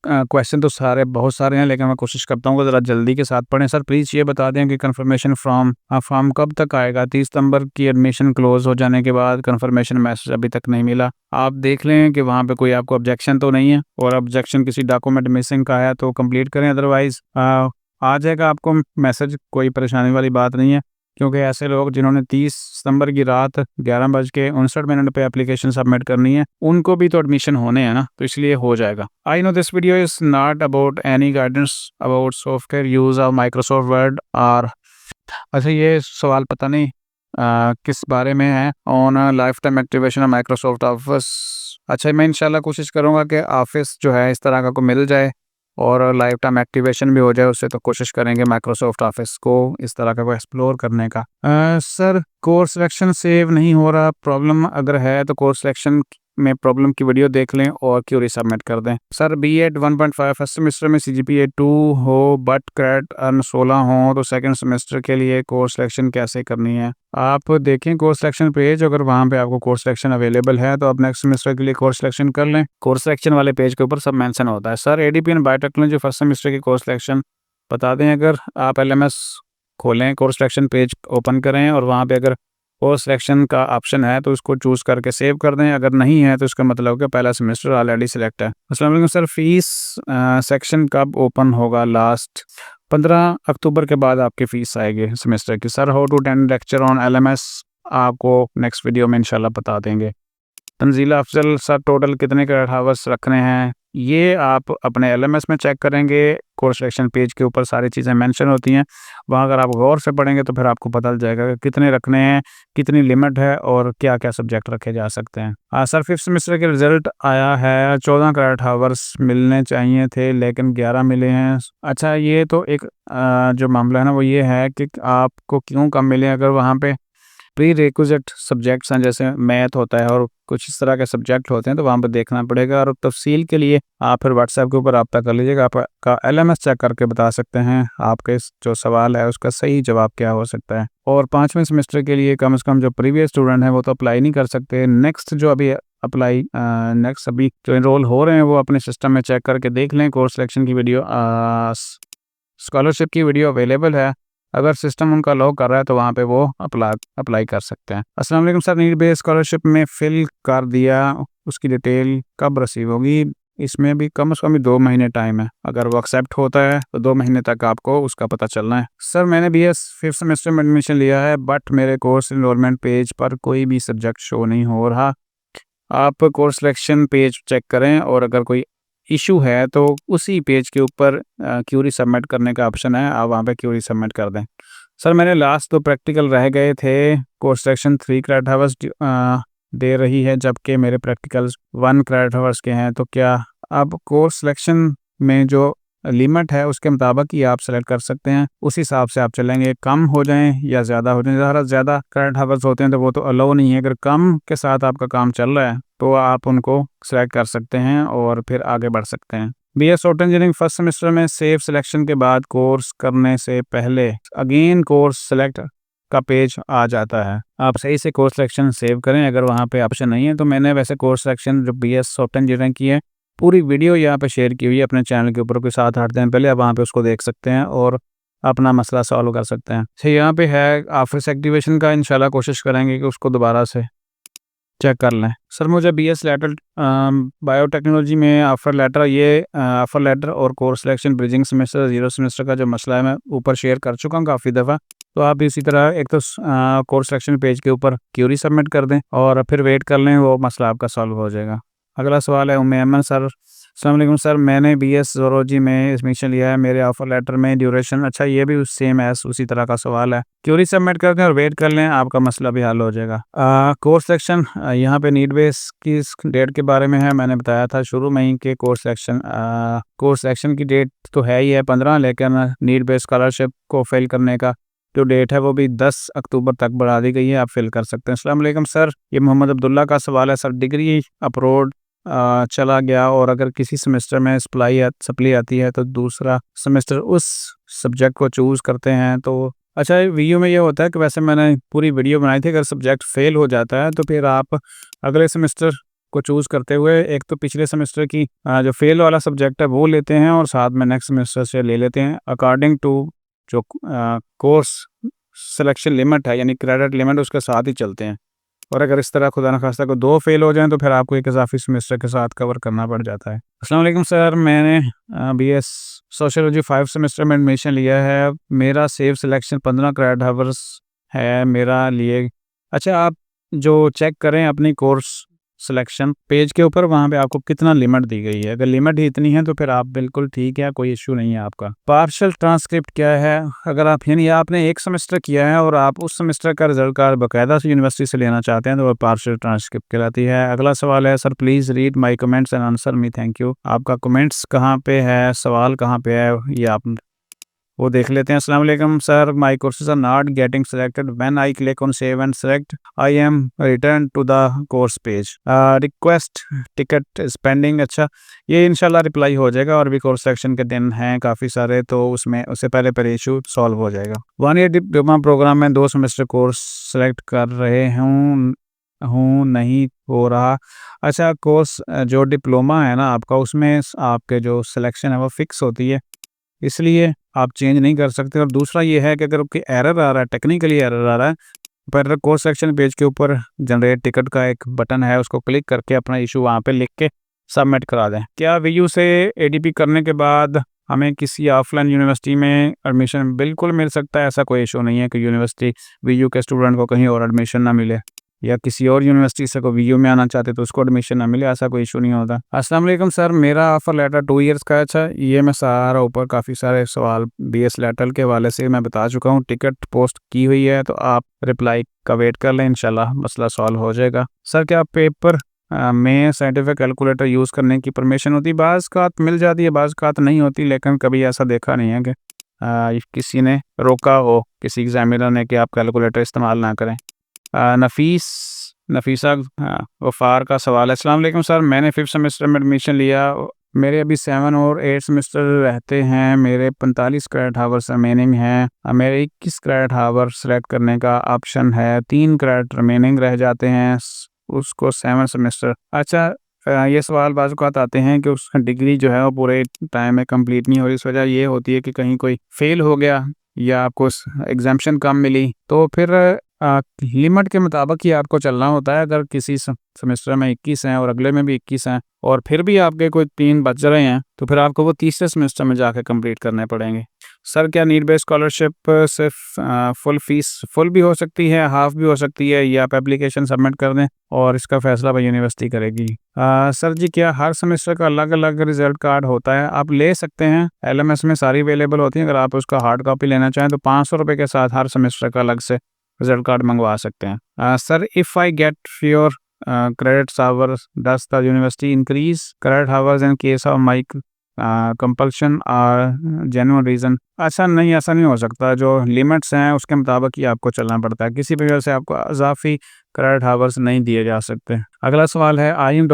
क्वेश्चन तो बहुत सारे हैं, लेकिन मैं कोशिश करता हूँ कि ज़रा जल्दी के साथ पढ़ें। सर प्लीज़ ये बता दें कि कन्फर्मेशन फॉर्म कब तक आएगा? 30 सितंबर की एडमिशन क्लोज हो जाने के बाद कन्फर्मेशन मैसेज अभी तक नहीं मिला। आप देख लें कि वहाँ पे कोई आपको ऑब्जेक्शन तो नहीं है, और ऑब्जेक्शन किसी डॉक्यूमेंट मिसिंग का है तो कंप्लीट करें, अदरवाइज़ आ जाएगा आपको मैसेज, कोई परेशानी वाली बात नहीं है। क्योंकि ऐसे लोग जिन्होंने 30 सितंबर की रात 11:59 पे एप्लीकेशन सबमिट करनी है, उनको भी तो एडमिशन होने हैं ना, तो इसलिए हो जाएगा। I know this video is not about any guidance about software use of Microsoft word और अच्छा ये सवाल पता नहीं किस बारे में है। On life time activation of Microsoft office. अच्छा, मैं इंशाल्लाह कोशिश करूँगा कि ऑफिस जो है इस तरह का को मिल जाए और लाइफ टाइम एक्टिवेशन भी हो जाए उससे, तो कोशिश करेंगे माइक्रोसॉफ्ट ऑफिस को इस तरह का को एक्सप्लोर करने का। सर कोर्स सिलेक्शन सेव नहीं हो रहा, प्रॉब्लम अगर है तो कोर्स सिलेक्शन में प्रॉब्लम की वीडियो देख लें और क्यूरी सबमिट कर दें। सर बीएड 1.5 फर्स्ट सेमेस्टर में सीजीपीए 2 हो बट क्रेडिट अर्न 16 हो तो सेकंड सेमेस्टर के लिए कोर्स सिलेक्शन कैसे करनी है? आप देखें कोर्स सिलेक्शन पेज, अगर वहाँ पे आपको कोर्स सिलेक्शन अवेलेबल है तो आप नेक्स्ट सेमेस्टर के लिए कोर्स सिलेक्शन कर लें। कोर्स सिलेक्शन वाले पेज के ऊपर सब मेंशन होता है। Sir ADP and biotechnology first semester की कोर्स सिलेक्शन बता दें। अगर आप एलएमएस खोलें, कोर्स सिलेक्शन पेज ओपन करें और वहाँ पे अगर कोर्स सिलेक्शन का ऑप्शन है तो उसको चूज़ करके सेव कर दें, अगर नहीं है तो इसका मतलब कि पहला सेमेस्टर ऑलरेडी सिलेक्ट है। अस्सलाम वालेकुम सर, फीस सेक्शन कब ओपन होगा? लास्ट 15 अक्टूबर के बाद आपकी फ़ीस आएगी सेमेस्टर की। Sir how to attend lecture on LMS आपको नेक्स्ट वीडियो में इंशाल्लाह बता देंगे। तंजीला अफजल, सर टोटल कितने क्रेडिट आवर्स रखने हैं? ये आप अपने एलएमएस में चेक करेंगे, कोर्स सिलेक्शन पेज के ऊपर सारी चीज़ें मेंशन होती हैं। वहाँ अगर आप गौर से पढ़ेंगे तो फिर आपको पता चल जाएगा कि कितने रखने हैं, कितनी लिमिट है और क्या-क्या सब्जेक्ट रखे जा सकते हैं। सर फिफ्थ सेमेस्टर के रिज़ल्ट आया है, 14 क्रेडिट आवर्स मिलने चाहिए थे लेकिन 11 मिले हैं। अच्छा, ये तो एक जो मामला है ना वो ये है कि आपको क्यों कम मिले। अगर वहाँ पे प्री रिक्विजिट सब्जेक्ट्स हैं जैसे मैथ होता है और कुछ इस तरह के सब्जेक्ट होते हैं तो वहाँ पर देखना पड़ेगा, और तफसील के लिए आप फिर व्हाट्सएप के ऊपर रब्ता कर लीजिएगा। आपका एलएमएस चेक करके बता सकते हैं आपके जो सवाल है उसका सही जवाब क्या हो सकता है। और 5वें सेमेस्टर के लिए कम से कम जो प्रीवियस स्टूडेंट हैं वो तो अप्लाई नहीं कर सकते। नेक्स्ट जो अभी अभी जो इनरोल हो रहे हैं वो अपने सिस्टम में चेक करके देख लें। कोर्स सिलेक्शन की वीडियो स्कॉलरशिप की वीडियो अवेलेबल है, अगर सिस्टम उनका लॉक कर रहा है तो वहाँ पे वो अप्लाई कर सकते हैं। अस्सलाम वालेकुम सर, नीड बेस्ड स्कॉलरशिप में फिल कर दिया, उसकी डिटेल कब रिसीव होगी? इसमें भी कम से कम 2 महीने टाइम है, अगर वो एक्सेप्ट होता है तो 2 महीने तक आपको उसका पता चलना है। सर मैंने बीएस 5th सेमेस्टर में एडमिशन लिया है बट मेरे कोर्स इनरोलमेंट पेज पर कोई भी सब्जेक्ट शो नहीं हो रहा। आप कोर्स सिलेक्शन पेज चेक करें और अगर कोई इशू है तो उसी पेज के ऊपर क्यूरी सबमिट करने का ऑप्शन है, आप वहाँ पे क्यूरी सबमिट कर दें। सर मैंने लास्ट 2 प्रैक्टिकल रह गए थे, कोर्स सिलेक्शन 3 क्रेडिट आवर्स दे रही है जबकि मेरे प्रैक्टिकल्स 1 क्रेडिट आवर्स के हैं, तो क्या अब कोर्स सिलेक्शन में जो लिमिट है उसके मुताबिक ही आप सेलेक्ट कर सकते हैं, उस हिसाब से आप चलेंगे, कम हो जाएं या ज़्यादा हो जाएं। ज़्यादा क्रेडिट आवर्स होते हैं तो वो तो अलाउ नहीं है, अगर कम के साथ आपका काम चल रहा है तो आप उनको सेलेक्ट कर सकते हैं और फिर आगे बढ़ सकते हैं। BS software engineering first semester में सेव सिलेक्शन के बाद कोर्स करने से पहले अगेन कोर्स सेलेक्ट का पेज आ जाता है। आप सही से कोर्स सिलेक्शन सेव करें। अगर वहाँ पे ऑप्शन नहीं है तो मैंने वैसे कोर्स सिलेक्शन जो बीएस सॉफ्टवेयर इंजीनियरिंग की है पूरी वीडियो यहाँ पे शेयर की हुई है अपने चैनल के ऊपर, कोई 7-8 दिन पहले। आप वहाँ पे उसको देख सकते हैं और अपना मसला सॉल्व कर सकते हैं। तो यहाँ पे है ऑफिस एक्टिवेशन का, इंशाल्लाह कोशिश करेंगे कि उसको दोबारा से चेक कर लें। सर मुझे बीएस लेटर बायोटेक्नोलॉजी में ऑफ़र लेटर और course selection bridging semester 0 semester का जो मसला है मैं ऊपर शेयर कर चुका हूँ काफ़ी दफ़ा। तो आप इसी तरह एक तो कोर्स सिलेक्शन पेज के ऊपर क्यूरी सबमिट कर दें और फिर वेट कर लें, वो मसला आपका सॉल्व हो जाएगा। अगला सवाल है उम्मे सर, अस्सलाम वालेकुम सर, मैंने बीएस ज़ूलॉजी में एडमिशन लिया है, मेरे ऑफ़र लेटर में ड्यूरेशन, अच्छा ये भी सेम एस उसी तरह का सवाल है। क्यूरी सबमिट कर दें और वेट कर लें, आपका मसला भी हल हो जाएगा। कोर्स सेक्शन यहाँ पे नीड बेस की डेट के बारे में है। मैंने बताया था शुरू में ही कि कोर्स सेक्शन की डेट तो है ही है 15, लेकिन नीड बेस स्कॉलरशिप को फिल करने का जो डेट है वो भी 10 अक्टूबर तक बढ़ा दी गई है, आप फिल कर सकते हैं। अस्सलाम वालेकुम सर, ये मोहम्मद अब्दुल्ला का सवाल है। सर डिग्री अप्रोड चला गया और अगर किसी सेमेस्टर में सप्ली आती है तो दूसरा सेमेस्टर उस सब्जेक्ट को चूज़ करते हैं तो अच्छा वीयू में ये होता है कि वैसे मैंने पूरी वीडियो बनाई थी, अगर सब्जेक्ट फेल हो जाता है तो फिर आप अगले सेमेस्टर को चूज़ करते हुए एक तो पिछले सेमेस्टर की जो फेल वाला सब्जेक्ट है वो लेते हैं और साथ में नेक्स्ट सेमेस्टर से ले लेते हैं अकॉर्डिंग टू जो कोर्स सिलेक्शन लिमिट है, यानी क्रेडिट लिमिट, उसके साथ ही चलते हैं। और अगर इस तरह खुदा न खास्ता को 2 फेल हो जाएँ तो फिर आपको एक इज़ाफ़ी सेमेस्टर के साथ कवर करना पड़ जाता है। अस्सलाम वालेकुम सर, मैंने बीएस सोशियोलॉजी 5 सेमेस्टर में एडमिशन लिया है। मेरा सेव सिलेक्शन 15 क्रेडिट हावर्स है मेरा लिए। अच्छा आप जो चेक करें अपनी कोर्स सिलेक्शन पेज के ऊपर, वहाँ पे आपको कितना लिमिट दी गई है। अगर लिमिट ही इतनी है तो फिर आप बिल्कुल ठीक है, कोई इश्यू नहीं है आपका। पार्शियल ट्रांसक्रिप्ट क्या है? अगर आप यानी आपने एक सेमेस्टर किया है और आप उस सेमेस्टर का रिजल्ट कार्ड बाकायदा से यूनिवर्सिटी से लेना चाहते हैं तो वो पार्शियल ट्रांसक्रिप्ट कहलाती है। अगला सवाल है sir please read my comments and answer me, thank you. आपका कमेंट्स कहाँ पे है, सवाल कहाँ पे है, ये आप वो देख लेते हैं। अस्सलाम वालेकुम sir, my courses are not getting selected when I click on save and select I am return to the course page, request ticket spending. अच्छा ये इंशाल्लाह रिप्लाई हो जाएगा और भी कोर्स सेक्शन के दिन हैं काफ़ी सारे, तो उसमें उससे पहले इशू सॉल्व हो जाएगा। 1 ईयर डिप्लोमा प्रोग्राम में 2 सेमेस्टर कोर्स सेलेक्ट कर रहे हूँ नहीं हो रहा। अच्छा कोर्स जो डिप्लोमा है ना आपका, उसमें आपके जो सिलेक्शन है वो फिक्स होती है, इसलिए आप चेंज नहीं कर सकते। और दूसरा ये है कि अगर आपकी एरर आ रहा है, टेक्निकली एरर आ रहा है, पर कोर्स सेक्शन पेज के ऊपर जनरेट टिकट का एक बटन है, उसको क्लिक करके अपना इशू वहाँ पे लिख के सबमिट करा दें। क्या वीयू से एडीपी करने के बाद हमें किसी ऑफलाइन यूनिवर्सिटी में एडमिशन बिल्कुल मिल सकता है? ऐसा कोई इशू नहीं है कि यूनिवर्सिटी वीयू के स्टूडेंट को कहीं और एडमिशन ना मिले या किसी और यूनिवर्सिटी से को वीयू में आना चाहते तो उसको एडमिशन ना मिले, ऐसा कोई इशू नहीं होता। अस्सलाम वालेकुम सर, मेरा ऑफ़र लेटर 2 इयर्स का है। अच्छा ये मैं सारा ऊपर काफ़ी सारे सवाल बीएस लेटर के हवाले से मैं बता चुका हूँ, टिकट पोस्ट की हुई है, तो आप रिप्लाई का वेट कर लें, इंशाल्लाह मसला सॉल्व हो जाएगा। सर क्या पेपर में साइंटिफिक कैलकुलेटर यूज़ करने की परमिशन होती? बाज़ कात मिल जाती है, बाज़ कात नहीं होती, लेकिन कभी ऐसा देखा नहीं है कि किसी ने रोका हो किसी एग्जामिनर ने कि आप कैलकुलेटर इस्तेमाल ना करें। नफीसा वफ़ार का सवाल है। अस्सलाम वालेकुम सर, मैंने 5th सेमेस्टर में एडमिशन लिया, मेरे अभी 7 और 8 सेमेस्टर रहते हैं, मेरे 45 क्रेडिट हावर्स रिमेनिंग हैं, मेरे 21 क्रेडिट हावर सेलेक्ट करने का ऑप्शन है, 3 क्रेडिट रिमेनिंग रह जाते हैं, उसको 7 सेमेस्टर। अच्छा ये सवाल बाज़ औक़ात आते हैं कि उस डिग्री जो है वो पूरे टाइम में कंप्लीट नहीं हो रही, इस वजह ये होती है कि कहीं कोई फेल हो गया या आपको एग्जाम्पशन कम मिली, तो फिर लिमिट के मुताबिक ही आपको चलना होता है। अगर किसी सेमेस्टर में 21 हैं और अगले में भी 21 हैं और फिर भी आपके कोई 3 बच रहे हैं तो फिर आपको वो तीसरे सेमेस्टर में जाकर कंप्लीट करने पड़ेंगे। सर क्या नीड बेस्ड स्कॉलरशिप सिर्फ फुल फीस फुल भी हो सकती है, हाफ भी हो सकती है, या आप एप्लीकेशन सबमिट कर दें और इसका फैसला वह यूनिवर्सिटी करेगी? सर जी क्या हर सेमेस्टर का अलग अलग रिजल्ट कार्ड होता है? आप ले सकते हैं, LMS में सारी अवेलेबल होती हैं, अगर आप उसका हार्ड कॉपी लेना चाहें तो 500 रुपये के साथ हर सेमेस्टर का अलग से रिजल्ट कार्ड मंगवा सकते हैं। Sir if I get your credits hours, does the university increase credit hours in case of my compulsion और जेन्युइन रीज़न। ऐसा नहीं हो सकता, जो लिमिट्स हैं उसके मुताबिक ही आपको चलना पड़ता है, किसी भी वजह से आपको इजाफी क्रेडिट हावर्स नहीं दिए जा सकते। अगला सवाल है, I am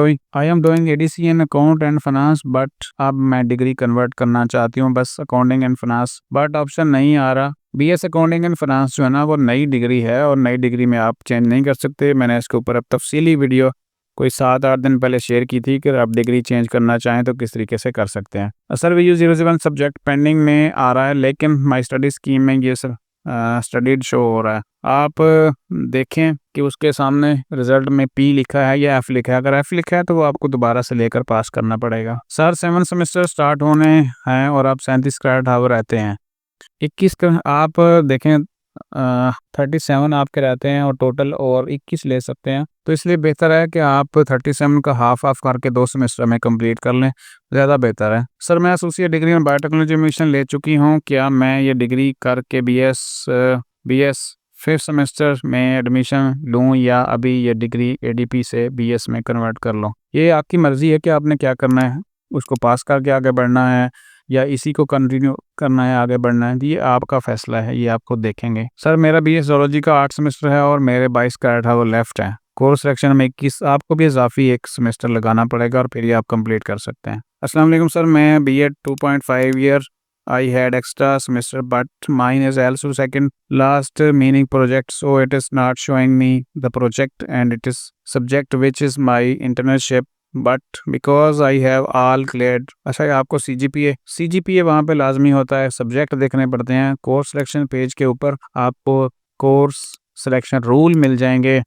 doing ADC in account and finance but अब मैं डिग्री कन्वर्ट करना चाहती हूँ बस accounting and finance, but option नहीं आ रहा। बीएस अकाउंटिंग एंड फाइनेंस जो है ना वो नई डिग्री है और नई डिग्री में आप चेंज नहीं कर सकते। मैंने इसके ऊपर अब तफसीली वीडियो कोई 7-8 दिन पहले शेयर की थी कि आप डिग्री चेंज करना चाहें तो किस तरीके से कर सकते हैं। सर वीयू 001 सब्जेक्ट पेंडिंग में आ रहा है, लेकिन माई स्टडी स्कीम में ये सर स्टडीड शो हो रहा है। आप देखें कि उसके सामने रिजल्ट में पी लिखा है या एफ लिखा है। अगर एफ लिखा है तो वो आपको दोबारा से लेकर पास करना पड़ेगा। सर 7 सेमेस्टर स्टार्ट होने हैं और आप 37 क्रेडिट हावर रहते हैं। 21 का आप देखें 37 आपके रहते हैं और टोटल और 21 ले सकते हैं, तो इसलिए बेहतर है कि आप 37 का हाफ करके 2 सेमेस्टर में कंप्लीट कर लें, ज़्यादा बेहतर है। सर मैं एसोसिएट डिग्री में बायोटेक्नोलॉजी में एडमिशन ले चुकी हूँ, क्या मैं ये डिग्री करके बीएस 5th सेमेस्टर में एडमिशन लूँ या अभी ये डिग्री एडीपी से बीएस में कन्वर्ट कर लूँ? ये आपकी मर्ज़ी है कि आपने क्या करना है, उसको पास करके आगे बढ़ना है या इसी को कंटिन्यू करना है, आगे बढ़ना है, ये आपका फैसला है, ये आप खुद देखेंगे। सर मेरा बीएस ज़ूलॉजी का 8 सेमेस्टर है और मेरे 22 क्रेडिट हावर लेफ्ट हैं। कोर्स सिलेक्शन में 21, आपको भी इजाफी 1 सेमेस्टर लगाना पड़ेगा और फिर ये आप कंप्लीट कर सकते हैं। अस्सलाम वालेकुम सर, मैं BEd 2.5 year I had extra semester but mine is also second last meaning project, so it is not showing me the project and it is subject which is my internship but because I have all cleared। अच्छा, आपको CGPA वहाँ पे लाजमी होता है, subject देखने पड़ते हैं। कोर्स सिलेक्शन पेज के ऊपर आपको कोर्स सिलेक्शन रूल मिल जाएंगे,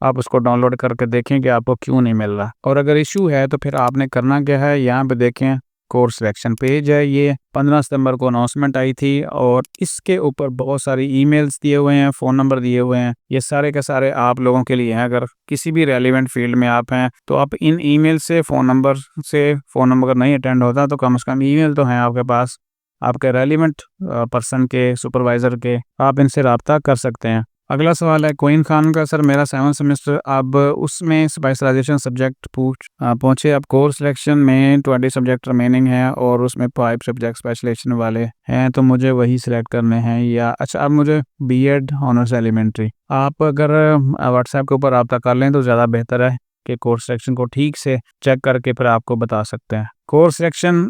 आप उसको डाउनलोड करके देखें कि आपको क्यों नहीं मिल रहा, और अगर इशू है तो फिर आपने करना क्या है, यहाँ पे देखें कोर्स सिलेक्शन पेज है, ये 15 सितंबर को अनाउंसमेंट आई थी और इसके ऊपर बहुत सारी ईमेल्स दिए हुए हैं, फ़ोन नंबर दिए हुए हैं। ये सारे के सारे आप लोगों के लिए हैं। अगर किसी भी रेलिवेंट फील्ड में आप हैं तो आप इन ईमेल से फ़ोन नंबर नहीं अटेंड होता तो कम से कम ईमेल तो हैं आपके पास, आपके रेलिवेंट पर्सन के, सुपरवाइज़र के, आप इनसे रब्ता कर सकते हैं। अगला सवाल है कोइन खान का, सर मेरा 7 सेमेस्टर अब उसमें स्पेशलाइजेशन सब्जेक्ट पहुँचे, अब कोर्स सिलेक्शन में 20 सब्जेक्ट रिमेनिंग है और उसमें 5 सब्जेक्ट स्पेशलाइजेशन वाले हैं, तो मुझे वही सिलेक्ट करने हैं या अच्छा अब मुझे बीएड ऑनर्स एलिमेंट्री। आप अगर व्हाट्सएप के ऊपर रब्ता कर लें तो ज़्यादा बेहतर है कि कोर्स सिलेक्शन को ठीक से चेक करके फिर आपको बता सकते हैं। कोर्स सिलेक्शन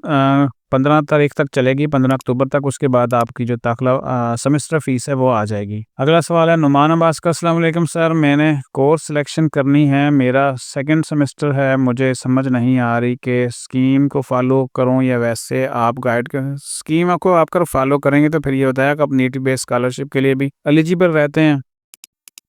15 तारीख तक चलेगी, 15 अक्टूबर तक, उसके बाद आपकी जो सेमेस्टर फीस है वो आ जाएगी। अगला सवाल है नुमान अब्बास का, अस्सलाम वालेकुम सर मैंने कोर्स सिलेक्शन करनी है, मेरा 2nd सेमेस्टर है, मुझे समझ नहीं आ रही कि स्कीम को फॉलो करूं या वैसे आप गाइड कर। स्कीम को आप फॉलो करेंगे तो फिर ये होता है कि आप नीट बेस्ड स्कॉलरशिप के लिए भी एलिजिबल रहते हैं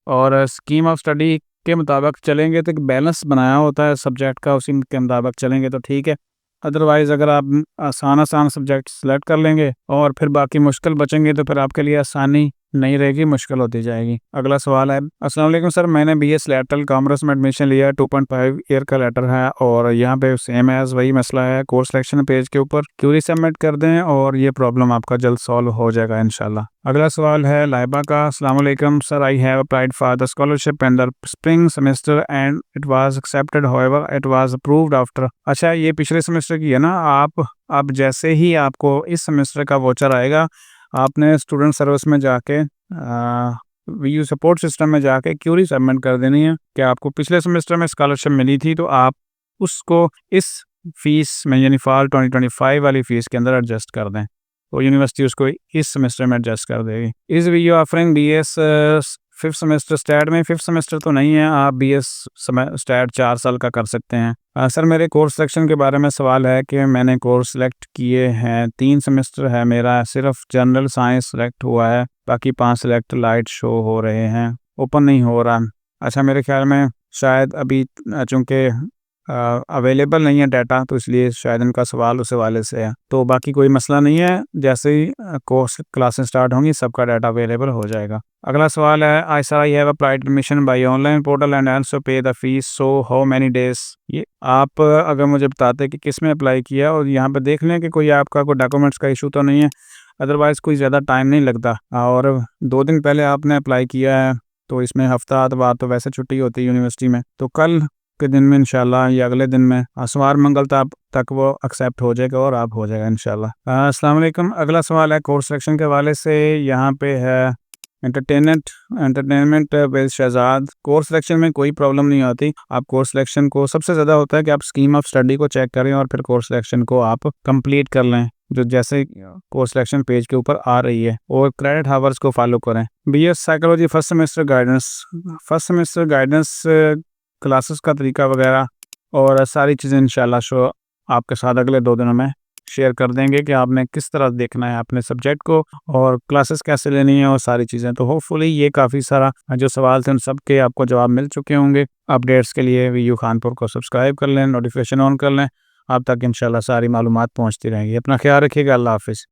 और स्कीम ऑफ स्टडी के मुताबिक चलेंगे तो एक बैलेंस बनाया होता है सब्जेक्ट का, उसी के मुताबिक चलेंगे तो ठीक है। अदरवाइज़ अगर आप आसान सब्जेक्ट सेलेक्ट कर लेंगे और फिर बाकी मुश्किल बचेंगे तो फिर आपके लिए आसानी नहीं रहेगी, मुश्किल होती जाएगी। अगला सवाल है, अस्सलाम वालेकुम सर मैंने बीएस लैटरल कॉमर्स में एडमिशन लिया, 2.5 ईयर का लेटर है और यहाँ पे सेम एज वही मसला है, कोर्स सिलेक्शन पेज के ऊपर क्यूरी सबमिट कर दें और ये प्रॉब्लम आपका जल्द सॉल्व हो जाएगा इंशाल्लाह। अगला सवाल है लाइबा का, अस्सलाम वालेकुम sir I have applied for the scholarship in the spring semester and it was accepted, however it was approved after. अच्छा, ये पिछले सेमेस्टर की है ना, आप जैसे ही आपको इस सेमेस्टर का वोचर आएगा आपने स्टूडेंट सर्विस में जाके वीयू सपोर्ट सिस्टम में जाके क्यूरी सबमिट कर देनी है कि आपको पिछले सेमेस्टर में स्कॉलरशिप मिली थी, तो आप उसको इस फीस में यानी फॉल 2025 वाली फ़ीस के अंदर एडजस्ट कर दें, तो यूनिवर्सिटी उसको इस सेमेस्टर में एडजस्ट कर देगी। इस video offering BS 5th semester stat में, 5th सेमेस्टर तो नहीं है, आप बीएस स्टैट 4 साल का कर सकते हैं। सर मेरे कोर्स सिलेक्शन के बारे में सवाल है कि मैंने कोर्स सिलेक्ट किए हैं, 3 सेमेस्टर है मेरा, सिर्फ जनरल साइंस सिलेक्ट हुआ है, बाकी 5 सिलेक्ट लाइट शो हो रहे हैं, ओपन नहीं हो रहा। अच्छा, मेरे ख्याल में शायद अभी चूँकि अवेलेबल नहीं है डाटा तो इसलिए शायद इनका सवाल उस हवाले से है, तो बाकी कोई मसला नहीं है, जैसे ही कोर्स क्लासेस स्टार्ट होंगी सबका डाटा अवेलेबल हो जाएगा। अगला सवाल है, I sir I have applied admission by online portal and also pay the fees, so how many days. ये आप अगर मुझे बताते कि किस में अप्लाई किया और यहाँ पे देख लें कि कोई आपका कोई डॉक्यूमेंट्स का इशू तो नहीं है, अदरवाइज़ कोई ज़्यादा टाइम नहीं लगता। और 2 दिन पहले आपने अप्लाई किया है तो इसमें हफ्ता आतवार तो वैसे छुट्टी होती है यूनिवर्सिटी में, तो कल के दिन में इंशाल्लाह या अगले दिन में सोमवार मंगल तक तक वो एक्सेप्ट हो जाएगा और आप हो जाएगा इंशाल्लाह। अस्सलाम वालेकुम। अगला सवाल है कोर्स सिलेक्शन के हवाले से, यहाँ पे है entertainment with Shahzad. Course selection में कोई प्रॉब्लम नहीं आती। आप कोर्स सिलेक्शन को सबसे ज़्यादा होता है कि आप स्कीम ऑफ स्टडी को चेक करें और फिर कोर्स सिलेक्शन को आप कंप्लीट कर लें, जो जैसे कोर्स सिलेक्शन पेज के ऊपर आ रही है, और क्रेडिट हावर्स को फॉलो करें। BS psychology first semester guidance classes का तरीका वगैरह और सारी चीज़ें इंशाल्लाह शो आपके साथ अगले 2 दिनों में शेयर कर देंगे कि आपने किस तरह देखना है अपने सब्जेक्ट को और क्लासेस कैसे लेनी है और सारी चीज़ें। तो होपफुली ये काफ़ी सारा जो सवाल थे उन सब के आपको जवाब मिल चुके होंगे। अपडेट्स के लिए वीयू खानपुर को सब्सक्राइब कर लें, नोटिफिकेशन ऑन कर लें, आप तक इंशाल्लाह सारी मालूमात पहुँचती रहेंगी। अपना ख्याल रखिएगा। अल्लाह हाफिज़।